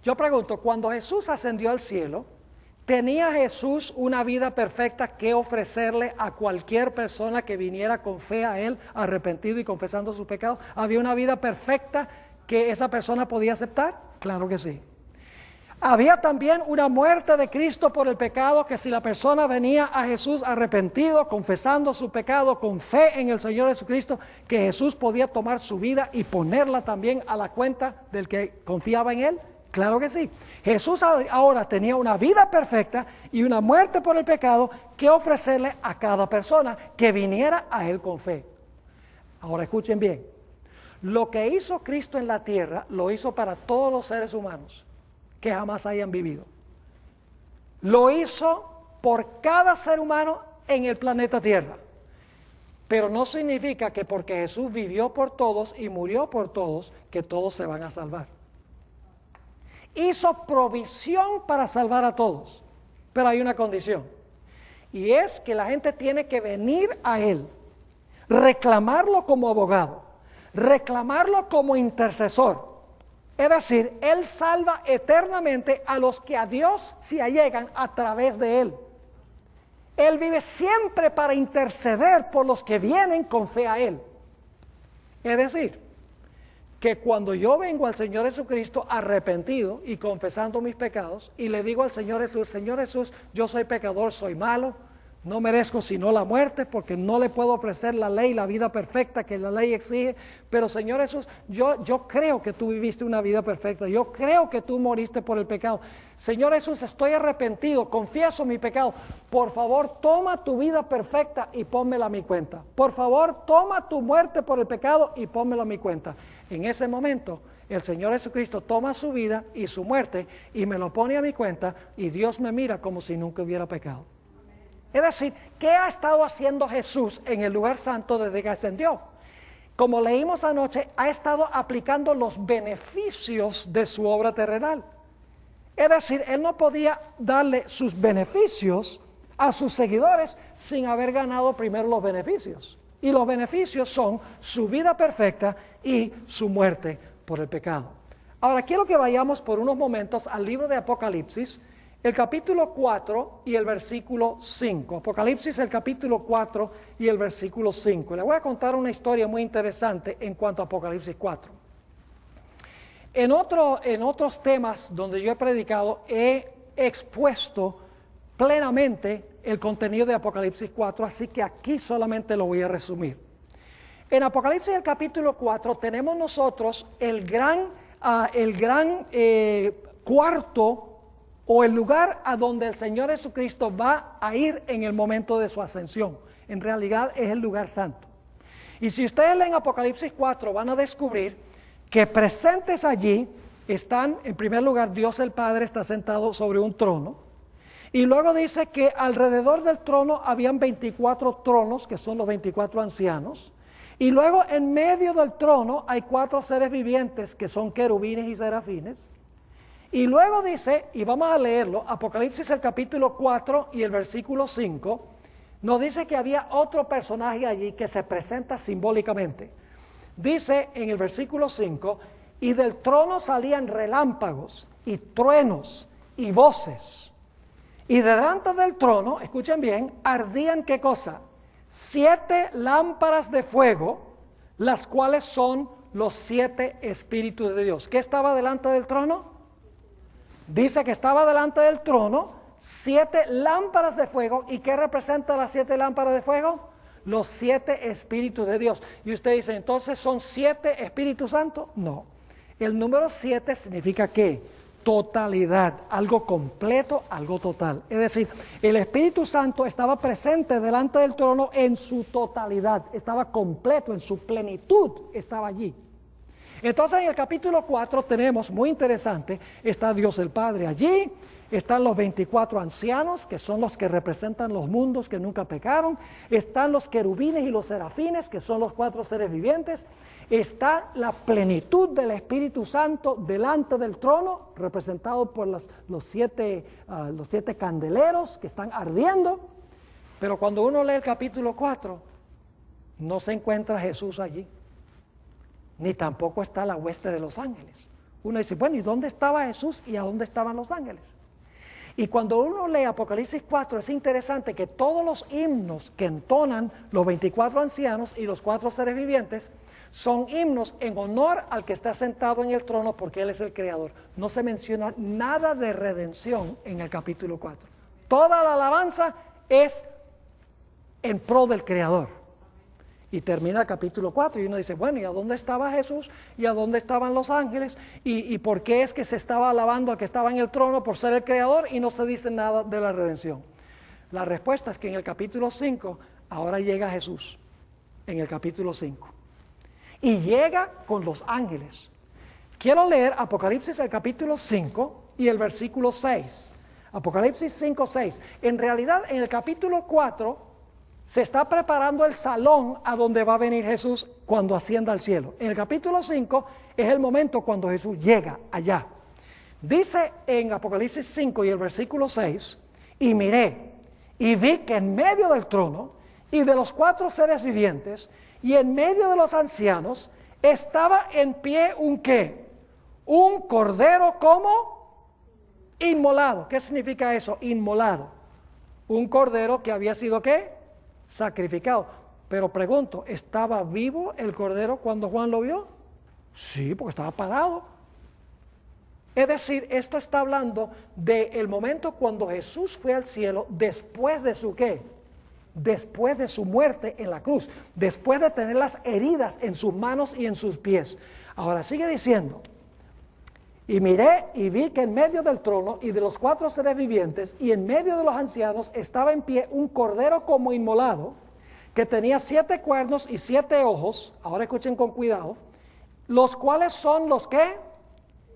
Yo pregunto, cuando Jesús ascendió al cielo, ¿tenía Jesús una vida perfecta que ofrecerle a cualquier persona que viniera con fe a Él, arrepentido y confesando sus pecados? ¿Había una vida perfecta que esa persona podía aceptar? Claro que sí. Había también una muerte de Cristo por el pecado, que si la persona venía a Jesús arrepentido, confesando su pecado, con fe en el Señor Jesucristo, que Jesús podía tomar su vida y ponerla también a la cuenta del que confiaba en Él. Claro que sí. Jesús ahora tenía una vida perfecta y una muerte por el pecado que ofrecerle a cada persona que viniera a Él con fe. Ahora escuchen bien. Lo que hizo Cristo en la tierra, lo hizo para todos los seres humanos que jamás hayan vivido. Lo hizo por cada ser humano en el planeta Tierra. Pero no significa que porque Jesús vivió por todos y murió por todos, que todos se van a salvar. Hizo provisión para salvar a todos, pero hay una condición, y es que la gente tiene que venir a Él, reclamarlo como abogado, reclamarlo como intercesor. Es decir, Él salva eternamente a los que a Dios se allegan a través de Él. Él vive siempre para interceder por los que vienen con fe a Él. Es decir, que cuando yo vengo al Señor Jesucristo arrepentido y confesando mis pecados, y le digo al Señor Jesús, yo soy pecador, soy malo, no merezco sino la muerte, porque no le puedo ofrecer la ley, la vida perfecta que la ley exige, pero Señor Jesús, yo creo que tú viviste una vida perfecta, yo creo que tú moriste por el pecado. Señor Jesús, estoy arrepentido, confieso mi pecado, por favor toma tu vida perfecta y pónmela a mi cuenta. Por favor toma tu muerte por el pecado y pónmela a mi cuenta. En ese momento El Señor Jesucristo toma su vida y su muerte y me lo pone a mi cuenta y Dios me mira como si nunca hubiera pecado. Es decir, ¿qué ha estado haciendo Jesús en el lugar santo desde que ascendió? Como leímos anoche, ha estado aplicando los beneficios de su obra terrenal. Es decir, Él no podía darle sus beneficios a sus seguidores sin haber ganado primero los beneficios. Y los beneficios son su vida perfecta y su muerte por el pecado. Ahora quiero que vayamos por unos momentos al libro de Apocalipsis, el capítulo 4 y el versículo 5. Apocalipsis, el capítulo 4 y el versículo 5. Le voy a contar una historia muy interesante en cuanto a Apocalipsis 4. En otros temas donde yo he predicado, he expuesto plenamente el contenido de Apocalipsis 4, así que aquí solamente lo voy a resumir. En Apocalipsis, el capítulo 4, tenemos nosotros el gran cuarto o el lugar a donde el Señor Jesucristo va a ir en el momento de su ascensión. En realidad es el lugar santo. Y si ustedes leen Apocalipsis 4, van a descubrir que presentes allí están, en primer lugar, Dios el Padre está sentado sobre un trono. Y luego dice que alrededor del trono habían 24 tronos, que son los 24 ancianos. Y luego en medio del trono hay 4 seres vivientes, que son querubines y serafines. Y luego dice, y vamos a leerlo, Apocalipsis el capítulo 4 y el versículo 5, nos dice que había otro personaje allí que se presenta simbólicamente. Dice en el versículo 5, y del trono salían relámpagos y truenos y voces. Y delante del trono, escuchen bien, ardían ¿qué cosa? 7 lámparas de fuego, las cuales son los 7 espíritus de Dios. ¿Qué estaba delante del trono? Dice que estaba delante del trono 7 lámparas de fuego. ¿Y qué representa las 7 lámparas de fuego? Los 7 espíritus de Dios. Y usted dice, ¿entonces son 7 Espíritus Santos? No. El número 7 significa ¿qué? Totalidad, algo completo, algo total. Es decir, el Espíritu Santo estaba presente delante del trono en su totalidad, estaba completo, en su plenitud, estaba allí. Entonces en el capítulo 4 tenemos, muy interesante, está Dios el Padre allí, están los 24 ancianos, que son los que representan los mundos que nunca pecaron, están los querubines y los serafines, que son los 4 seres vivientes, está la plenitud del Espíritu Santo delante del trono, representado por los 7 candeleros que están ardiendo. Pero cuando uno lee el capítulo 4, no se encuentra Jesús allí, ni tampoco está la hueste de los ángeles. Uno dice, bueno, ¿y dónde estaba Jesús y a dónde estaban los ángeles? Y cuando uno lee Apocalipsis 4, es interesante que todos los himnos que entonan los 24 ancianos y los 4 seres vivientes son himnos en honor al que está sentado en el trono, porque Él es el Creador. No se menciona nada de redención en el capítulo 4. Toda la alabanza es en pro del Creador. Y termina el capítulo 4 y uno dice, bueno, ¿y a dónde estaba Jesús? ¿Y a dónde estaban los ángeles? ¿Y por qué es que se estaba alabando al que estaba en el trono por ser el Creador y no se dice nada de la redención? La respuesta es que en el capítulo 5 ahora llega Jesús, en el capítulo 5. Y llega con los ángeles. Quiero leer Apocalipsis el capítulo 5 y el versículo 6. Apocalipsis 5, 6. En realidad en el capítulo 4 se está preparando el salón a donde va a venir Jesús cuando ascienda al cielo. En el capítulo 5 es el momento cuando Jesús llega allá. Dice en Apocalipsis 5 y el versículo 6, y miré, y vi que en medio del trono y de los 4 seres vivientes, y en medio de los ancianos, estaba en pie un ¿qué? Un cordero como inmolado. ¿Qué significa eso? Inmolado. Un cordero que había sido ¿qué? Sacrificado. Pero pregunto, ¿estaba vivo el cordero cuando Juan lo vio? Sí, porque estaba parado. Es decir, esto está hablando del momento cuando Jesús fue al cielo después de su ¿qué? Después de su muerte en la cruz, después de tener las heridas en sus manos y en sus pies. Ahora sigue diciendo, y miré y vi que en medio del trono y de los 4 seres vivientes y en medio de los ancianos estaba en pie un cordero como inmolado, que tenía 7 cuernos y 7 ojos. Ahora escuchen con cuidado. los cuales son los que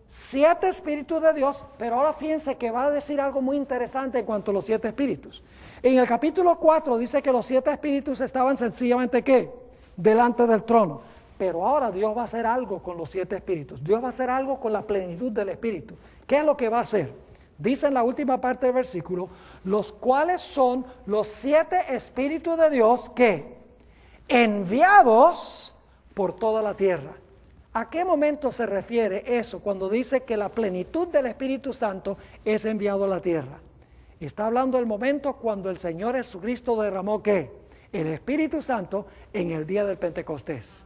7 espíritus de Dios, pero ahora fíjense que va a decir algo muy interesante en cuanto a los 7 espíritus. En el capítulo 4 dice que los 7 espíritus estaban sencillamente ¿qué? Delante del trono. Pero ahora Dios va a hacer algo con los 7 espíritus. Dios va a hacer algo con la plenitud del espíritu. ¿Qué es lo que va a hacer? Dice en la última parte del versículo, los cuales son los 7 espíritus de Dios que enviados por toda la tierra. ¿A qué momento se refiere eso cuando dice que la plenitud del Espíritu Santo es enviado a la tierra? Está hablando del momento cuando el Señor Jesucristo derramó ¿qué? El Espíritu Santo en el día del Pentecostés.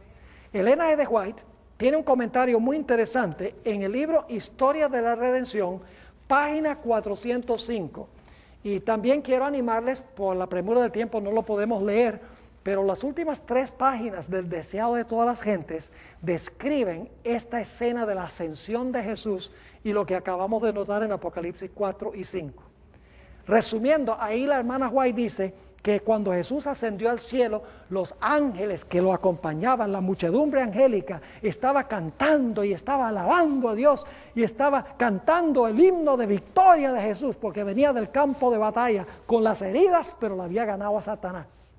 Elena G. White tiene un comentario muy interesante en el libro Historia de la Redención, página 405. Y también quiero animarles, por la premura del tiempo no lo podemos leer, pero las últimas 3 páginas del Deseado de todas las gentes describen esta escena de la ascensión de Jesús y lo que acabamos de notar en Apocalipsis 4 y 5. Resumiendo, ahí la hermana White dice que cuando Jesús ascendió al cielo, los ángeles que lo acompañaban, la muchedumbre angélica, estaba cantando y estaba alabando a Dios y estaba cantando el himno de victoria de Jesús, porque venía del campo de batalla con las heridas, pero la había ganado a Satanás.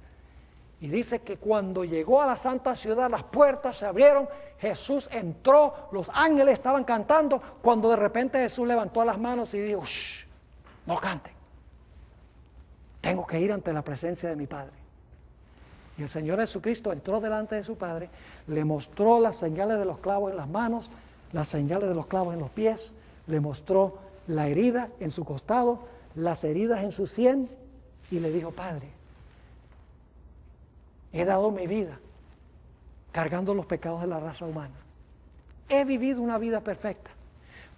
Y dice que cuando llegó a la santa ciudad, las puertas se abrieron, Jesús entró, los ángeles estaban cantando, cuando de repente Jesús levantó las manos y dijo, shh, no canten, tengo que ir ante la presencia de mi Padre. Y el Señor Jesucristo entró delante de su Padre, le mostró las señales de los clavos en las manos, las señales de los clavos en los pies, le mostró la herida en su costado, las heridas en su sien, y le dijo, Padre, he dado mi vida cargando los pecados de la raza humana. He vivido una vida perfecta.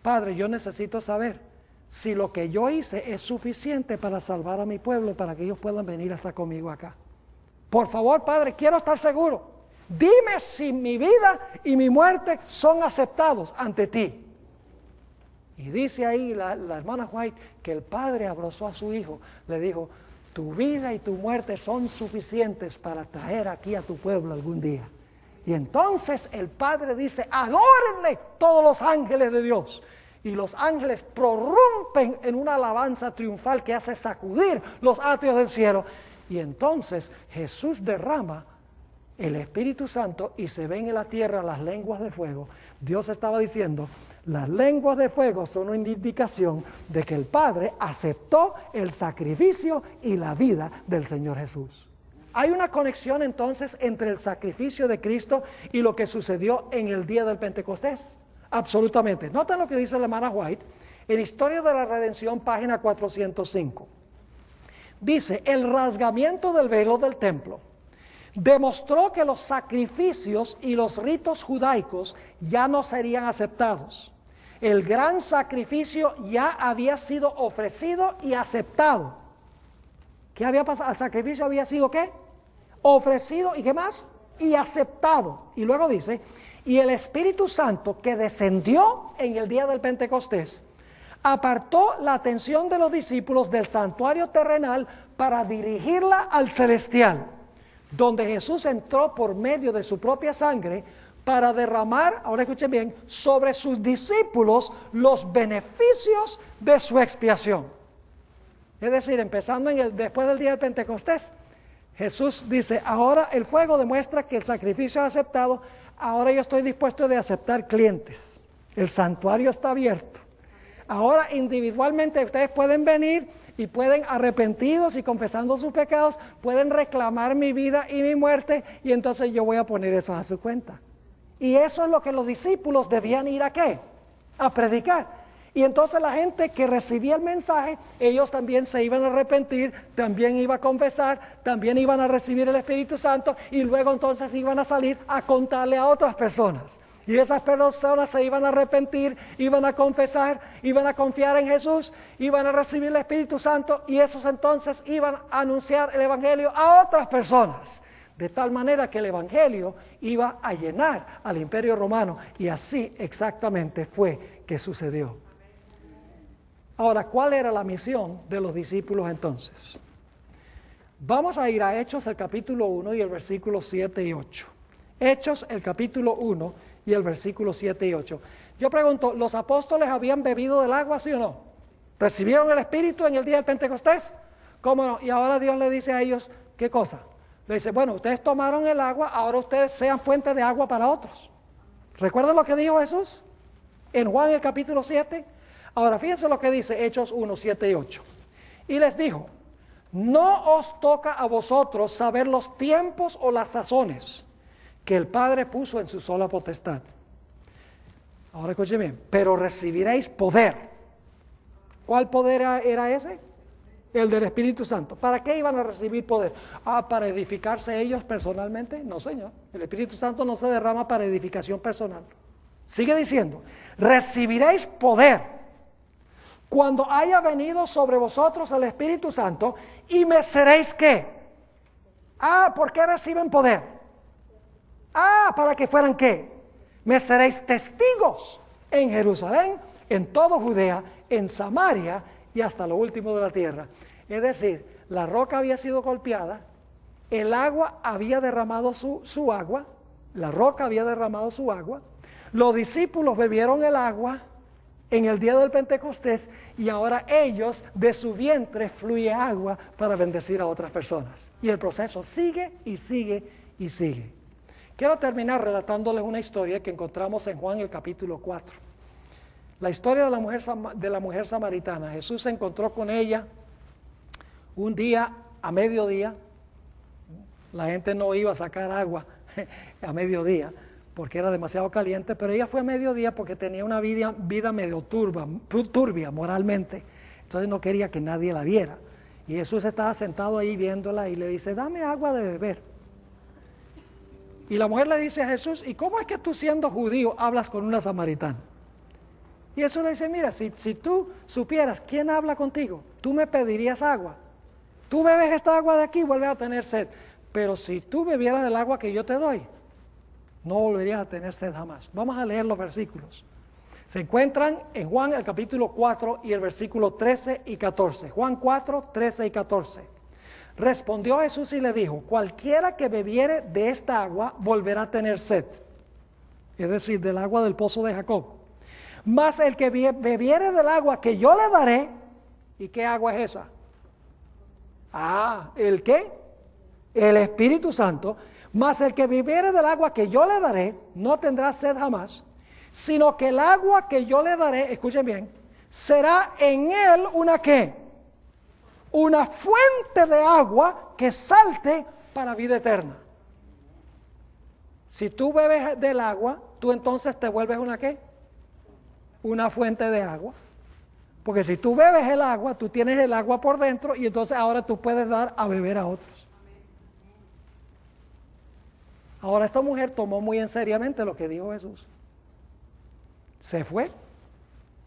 Padre, yo necesito saber si lo que yo hice es suficiente para salvar a mi pueblo, para que ellos puedan venir hasta conmigo acá. Por favor, Padre, quiero estar seguro. Dime si mi vida y mi muerte son aceptados ante ti. Y dice ahí la hermana White que el Padre abrazó a su hijo, le dijo, tu vida y tu muerte son suficientes para traer aquí a tu pueblo algún día. Y entonces el Padre dice, adórenle todos los ángeles de Dios. Y los ángeles prorrumpen en una alabanza triunfal que hace sacudir los atrios del cielo. Y entonces Jesús derrama el Espíritu Santo y se ven en la tierra las lenguas de fuego. Dios estaba diciendo, las lenguas de fuego son una indicación de que el Padre aceptó el sacrificio y la vida del Señor Jesús. Hay una conexión entonces entre el sacrificio de Cristo y lo que sucedió en el día del Pentecostés. Absolutamente. Noten lo que dice la hermana White en Historia de la Redención, página 405. Dice, el rasgamiento del velo del templo demostró que los sacrificios y los ritos judaicos ya no serían aceptados. El gran sacrificio ya había sido ofrecido y aceptado. ¿Qué había pasado? El sacrificio había sido ¿qué? Ofrecido y ¿qué más? Y aceptado. Y luego dice, y el Espíritu Santo que descendió en el día del Pentecostés apartó la atención de los discípulos del santuario terrenal para dirigirla al celestial, donde Jesús entró por medio de su propia sangre para derramar, ahora escuchen bien, sobre sus discípulos los beneficios de su expiación. Es decir, empezando después del día del Pentecostés, Jesús dice, ahora el fuego demuestra que el sacrificio es aceptado, ahora yo estoy dispuesto de aceptar clientes. El santuario está abierto. Ahora individualmente ustedes pueden venir y pueden, arrepentidos y confesando sus pecados, pueden reclamar mi vida y mi muerte, y entonces yo voy a poner eso a su cuenta. Y eso es lo que los discípulos debían ir a ¿qué? A predicar. Y entonces la gente que recibía el mensaje, ellos también se iban a arrepentir, también iban a confesar, también iban a recibir el Espíritu Santo, y luego entonces iban a salir a contarle a otras personas. Y esas personas se iban a arrepentir, iban a confesar, iban a confiar en Jesús, iban a recibir el Espíritu Santo, y esos entonces iban a anunciar el Evangelio a otras personas. De tal manera que el Evangelio iba a llenar al Imperio Romano, y así exactamente fue que sucedió. Ahora, ¿cuál era la misión de los discípulos entonces? Vamos a ir a Hechos, el capítulo 1 y el versículo 7 y 8. Hechos, el capítulo 1 y y el versículo 7 y 8. Yo pregunto, ¿los apóstoles habían bebido del agua, sí o no? ¿Recibieron el Espíritu en el día de Pentecostés? ¿Cómo no? Y ahora Dios le dice a ellos, ¿qué cosa? Le dice, bueno, ustedes tomaron el agua, ahora ustedes sean fuente de agua para otros. ¿Recuerdan lo que dijo Jesús en Juan el capítulo 7? Ahora fíjense lo que dice Hechos 1, 7 y 8. Y les dijo, no os toca a vosotros saber los tiempos o las sazones que el Padre puso en su sola potestad. Ahora escuchen bien, pero recibiréis poder. ¿Cuál poder era ese? El del Espíritu Santo. ¿Para qué iban a recibir poder? ¿Para edificarse ellos personalmente? No, señor. El Espíritu Santo no se derrama para edificación personal. Sigue diciendo, recibiréis poder cuando haya venido sobre vosotros el Espíritu Santo y me seréis ¿qué? ¿Por qué reciben poder? Para que fueran ¿qué? Me seréis testigos en Jerusalén, en toda Judea, en Samaria y hasta lo último de la tierra. Es decir, la roca había sido golpeada, el agua había derramado su agua, la roca había derramado su agua, los discípulos bebieron el agua en el día del Pentecostés y ahora ellos, de su vientre fluye agua para bendecir a otras personas. Y el proceso sigue y sigue y sigue. Quiero terminar relatándoles una historia que encontramos en Juan el capítulo 4. La historia de la mujer samaritana. Jesús se encontró con ella un día a mediodía. La gente no iba a sacar agua a mediodía porque era demasiado caliente, pero ella fue a mediodía porque tenía una vida medio turbia moralmente. Entonces no quería que nadie la viera. Y Jesús estaba sentado ahí viéndola y le dice, dame agua de beber. Y la mujer le dice a Jesús, ¿y cómo es que tú siendo judío hablas con una samaritana? Y Jesús le dice, mira, si tú supieras quién habla contigo, tú me pedirías agua. Tú bebes esta agua de aquí y vuelves a tener sed. Pero si tú bebieras del agua que yo te doy, no volverías a tener sed jamás. Vamos a leer los versículos. Se encuentran en Juan el capítulo 4 y el versículo 13 y 14. Juan 4, 13 y 14. Respondió Jesús y le dijo, cualquiera que bebiere de esta agua volverá a tener sed. Es decir, del agua del pozo de Jacob. Mas el que bebiere del agua que yo le daré, ¿y qué agua es esa? ¿El qué? El Espíritu Santo. Mas el que bebiere del agua que yo le daré, no tendrá sed jamás, sino que el agua que yo le daré, escuchen bien, será en él una ¿qué? Una fuente de agua que salte para vida eterna. Si tú bebes del agua, tú entonces te vuelves una ¿qué? Una fuente de agua. Porque si tú bebes el agua, tú tienes el agua por dentro y entonces ahora tú puedes dar a beber a otros. Ahora esta mujer tomó muy en seriamente lo que dijo Jesús. Se fue.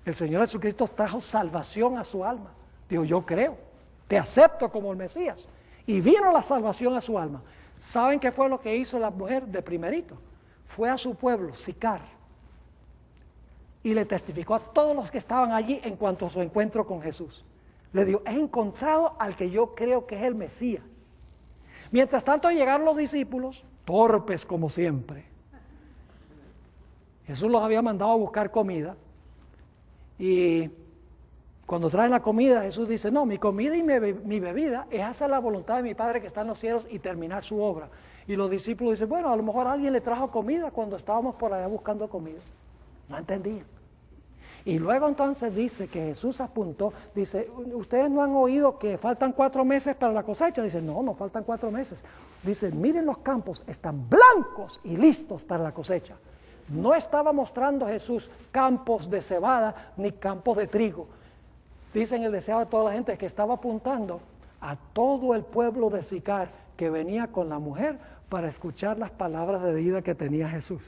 El Señor Jesucristo trajo salvación a su alma. Dijo, yo creo, te acepto como el Mesías. Y vino la salvación a su alma. ¿Saben qué fue lo que hizo la mujer de primerito? Fue a su pueblo, Sicar, y le testificó a todos los que estaban allí en cuanto a su encuentro con Jesús. Le dijo, he encontrado al que yo creo que es el Mesías. Mientras tanto llegaron los discípulos, torpes como siempre. Jesús los había mandado a buscar comida y cuando traen la comida Jesús dice, no, mi comida y mi bebida es hacer la voluntad de mi Padre que está en los cielos y terminar su obra. Y los discípulos dicen, bueno, a lo mejor alguien le trajo comida cuando estábamos por allá buscando comida. No entendían. Y luego entonces dice que Jesús apuntó, dice, ¿ustedes no han oído que faltan 4 meses para la cosecha? Dice, no faltan 4 meses. Dice, miren los campos, están blancos y listos para la cosecha. No estaba mostrando Jesús campos de cebada ni campos de trigo. Dicen el deseo de toda la gente que estaba apuntando a todo el pueblo de Sicar que venía con la mujer para escuchar las palabras de vida que tenía Jesús.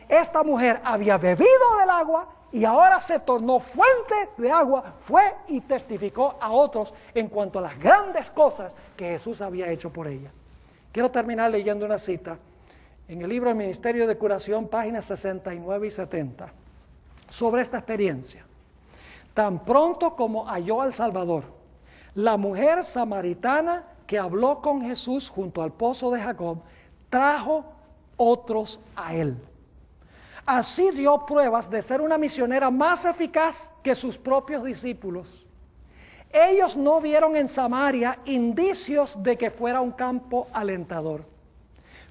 Esta mujer había bebido del agua y ahora se tornó fuente de agua, fue y testificó a otros en cuanto a las grandes cosas que Jesús había hecho por ella. Quiero terminar leyendo una cita en el libro El Ministerio de Curación, páginas 69 y 70, sobre esta experiencia. Tan pronto como halló al Salvador, la mujer samaritana que habló con Jesús junto al pozo de Jacob, trajo otros a él. Así dio pruebas de ser una misionera más eficaz que sus propios discípulos. Ellos no vieron en Samaria indicios de que fuera un campo alentador.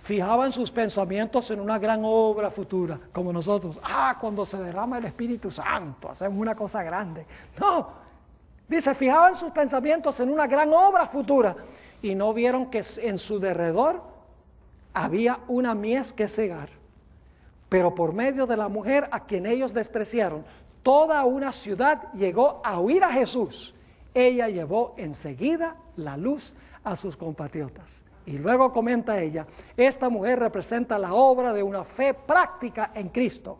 Fijaban sus pensamientos en una gran obra futura, como nosotros. Cuando se derrama el Espíritu Santo, hacemos una cosa grande. No, dice, fijaban sus pensamientos en una gran obra futura y no vieron que en su derredor había una mies que cegar. Pero por medio de la mujer a quien ellos despreciaron, toda una ciudad llegó a oír a Jesús. Ella llevó enseguida la luz a sus compatriotas. Y luego comenta ella, esta mujer representa la obra de una fe práctica en Cristo.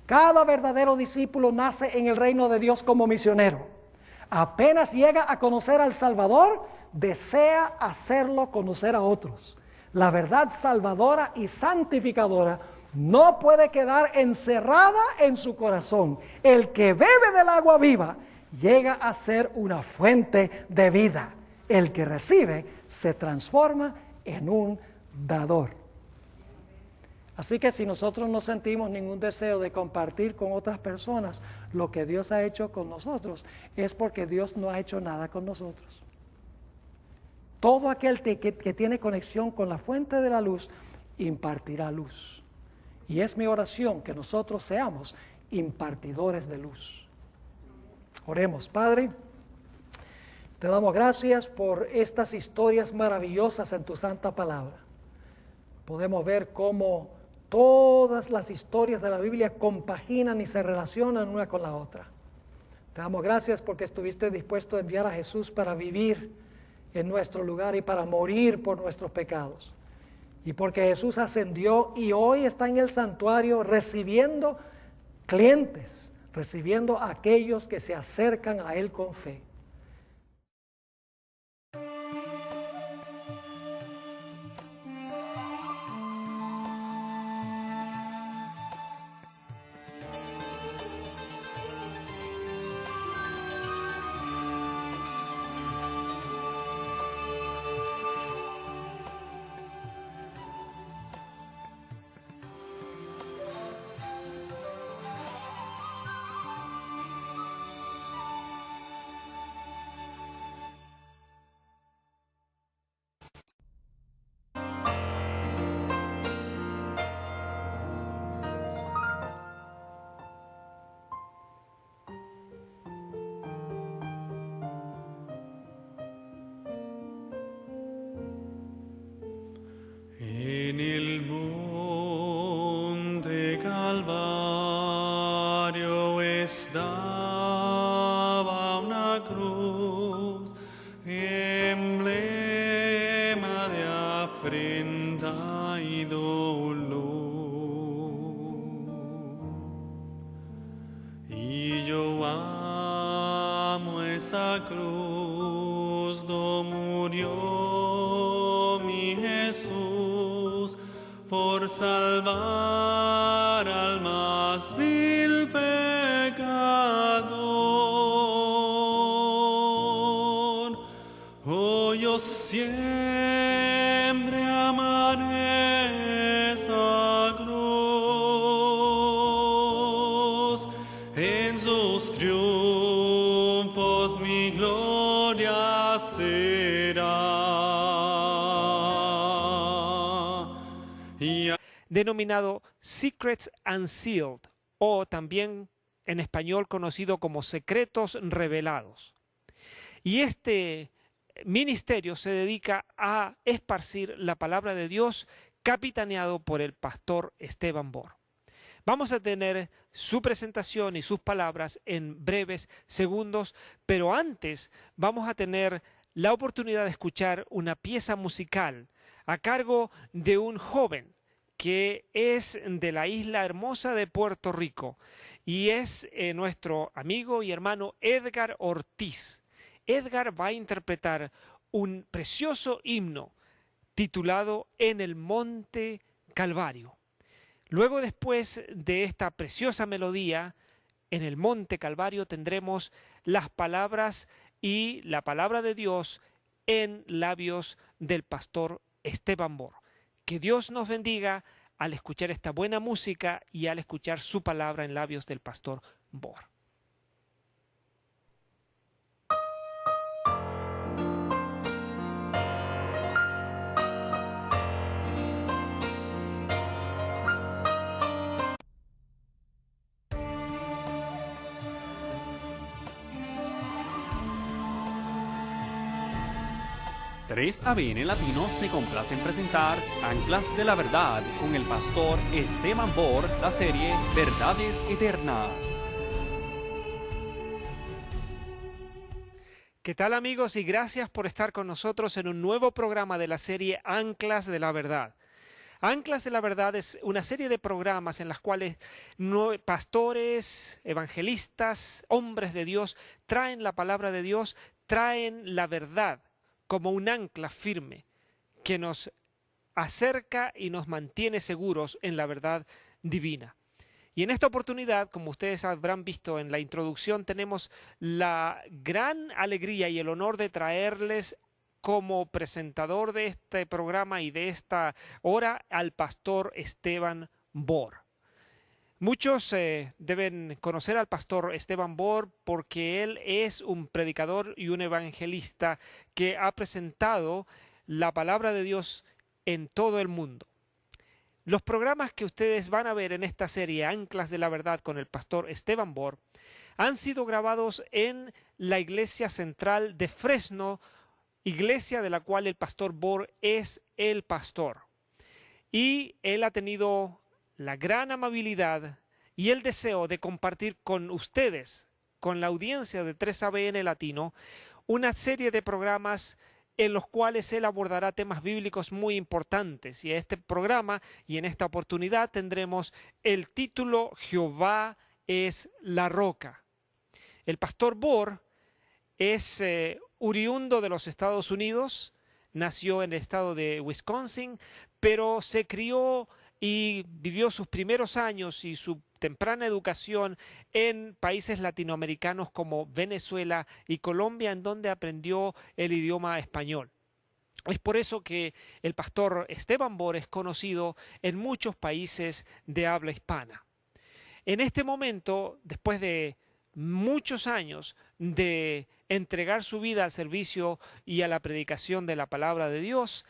Cada verdadero discípulo nace en el reino de Dios como misionero. Apenas llega a conocer al Salvador, desea hacerlo conocer a otros. La verdad salvadora y santificadora no puede quedar encerrada en su corazón. El que bebe del agua viva llega a ser una fuente de vida. El que recibe se transforma en un dador. Así que si nosotros no sentimos ningún deseo de compartir con otras personas lo que Dios ha hecho con nosotros, es porque Dios no ha hecho nada con nosotros. Todo aquel que tiene conexión con la fuente de la luz, impartirá luz. Y es mi oración que nosotros seamos impartidores de luz. Oremos. Padre, te damos gracias por estas historias maravillosas en tu santa palabra. Podemos ver cómo todas las historias de la Biblia compaginan y se relacionan una con la otra. Te damos gracias porque estuviste dispuesto a enviar a Jesús para vivir en nuestro lugar y para morir por nuestros pecados. Y porque Jesús ascendió y hoy está en el santuario recibiendo clientes, recibiendo a aquellos que se acercan a Él con fe. En el monte Calvario estaba una cruz, emblema de afrenta y dolor. Y yo amo esa cruz, donde murió mi Jesús por salvar al más vil pecador. Oh, yo siempre amaré esa cruz, en sus triunfos mi gloria será. Denominado Secrets Unsealed, o también en español conocido como Secretos Revelados. Y este ministerio se dedica a esparcir la palabra de Dios, capitaneado por el pastor Esteban Bor. Vamos a tener su presentación y sus palabras en breves segundos, pero antes vamos a tener la oportunidad de escuchar una pieza musical a cargo de un joven que es de la isla hermosa de Puerto Rico y es nuestro amigo y hermano Edgar Ortiz. Edgar va a interpretar un precioso himno titulado En el Monte Calvario. Luego, después de esta preciosa melodía, en el Monte Calvario tendremos las palabras y la palabra de Dios en labios del pastor Esteban Bor. Que Dios nos bendiga al escuchar esta buena música y al escuchar su palabra en labios del pastor Bohr. Tres ABN Latino se complace en presentar Anclas de la Verdad con el pastor Esteban Bohr, la serie Verdades Eternas. ¿Qué tal, amigos? Y gracias por estar con nosotros en un nuevo programa de la serie Anclas de la Verdad. Anclas de la Verdad es una serie de programas en las cuales pastores, evangelistas, hombres de Dios traen la palabra de Dios, traen la verdad como un ancla firme que nos acerca y nos mantiene seguros en la verdad divina. Y en esta oportunidad, como ustedes habrán visto en la introducción, tenemos la gran alegría y el honor de traerles como presentador de este programa y de esta hora al pastor Esteban Bohr. Muchos deben conocer al pastor Esteban Bohr porque él es un predicador y un evangelista que ha presentado la palabra de Dios en todo el mundo. Los programas que ustedes van a ver en esta serie Anclas de la Verdad con el pastor Esteban Bohr han sido grabados en la iglesia central de Fresno, iglesia de la cual el pastor Bohr es el pastor. Y él ha tenido la gran amabilidad y el deseo de compartir con ustedes, con la audiencia de 3ABN Latino, una serie de programas en los cuales él abordará temas bíblicos muy importantes. Y en este programa y en esta oportunidad tendremos el título Jehová es la roca. El pastor Bohr es oriundo de los Estados Unidos, nació en el estado de Wisconsin, pero se crió y vivió sus primeros años y su temprana educación en países latinoamericanos como Venezuela y Colombia, en donde aprendió el idioma español. Es por eso que el pastor Esteban Bohr es conocido en muchos países de habla hispana. En este momento, después de muchos años de entregar su vida al servicio y a la predicación de la palabra de Dios,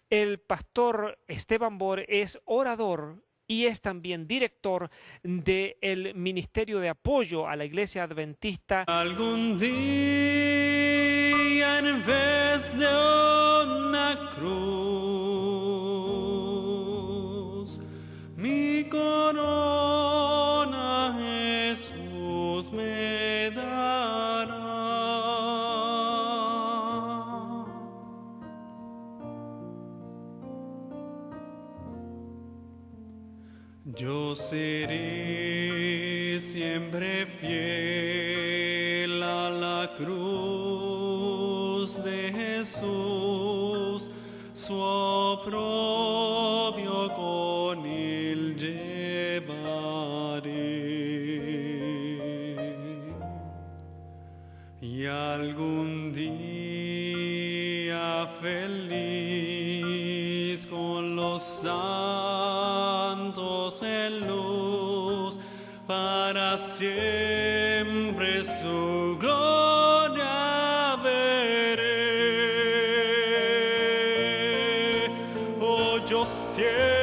el pastor Esteban Bohr es orador y es también director del Ministerio de Apoyo a la Iglesia Adventista. Algún día en vez de una cruz, mi corona Jesús me dará. Yo seré siempre fiel a la cruz de Jesús, su oprobio con él llevaré. Y algún día feliz con los santos en luz, para siempre su gloria veré. Oh, yo siempre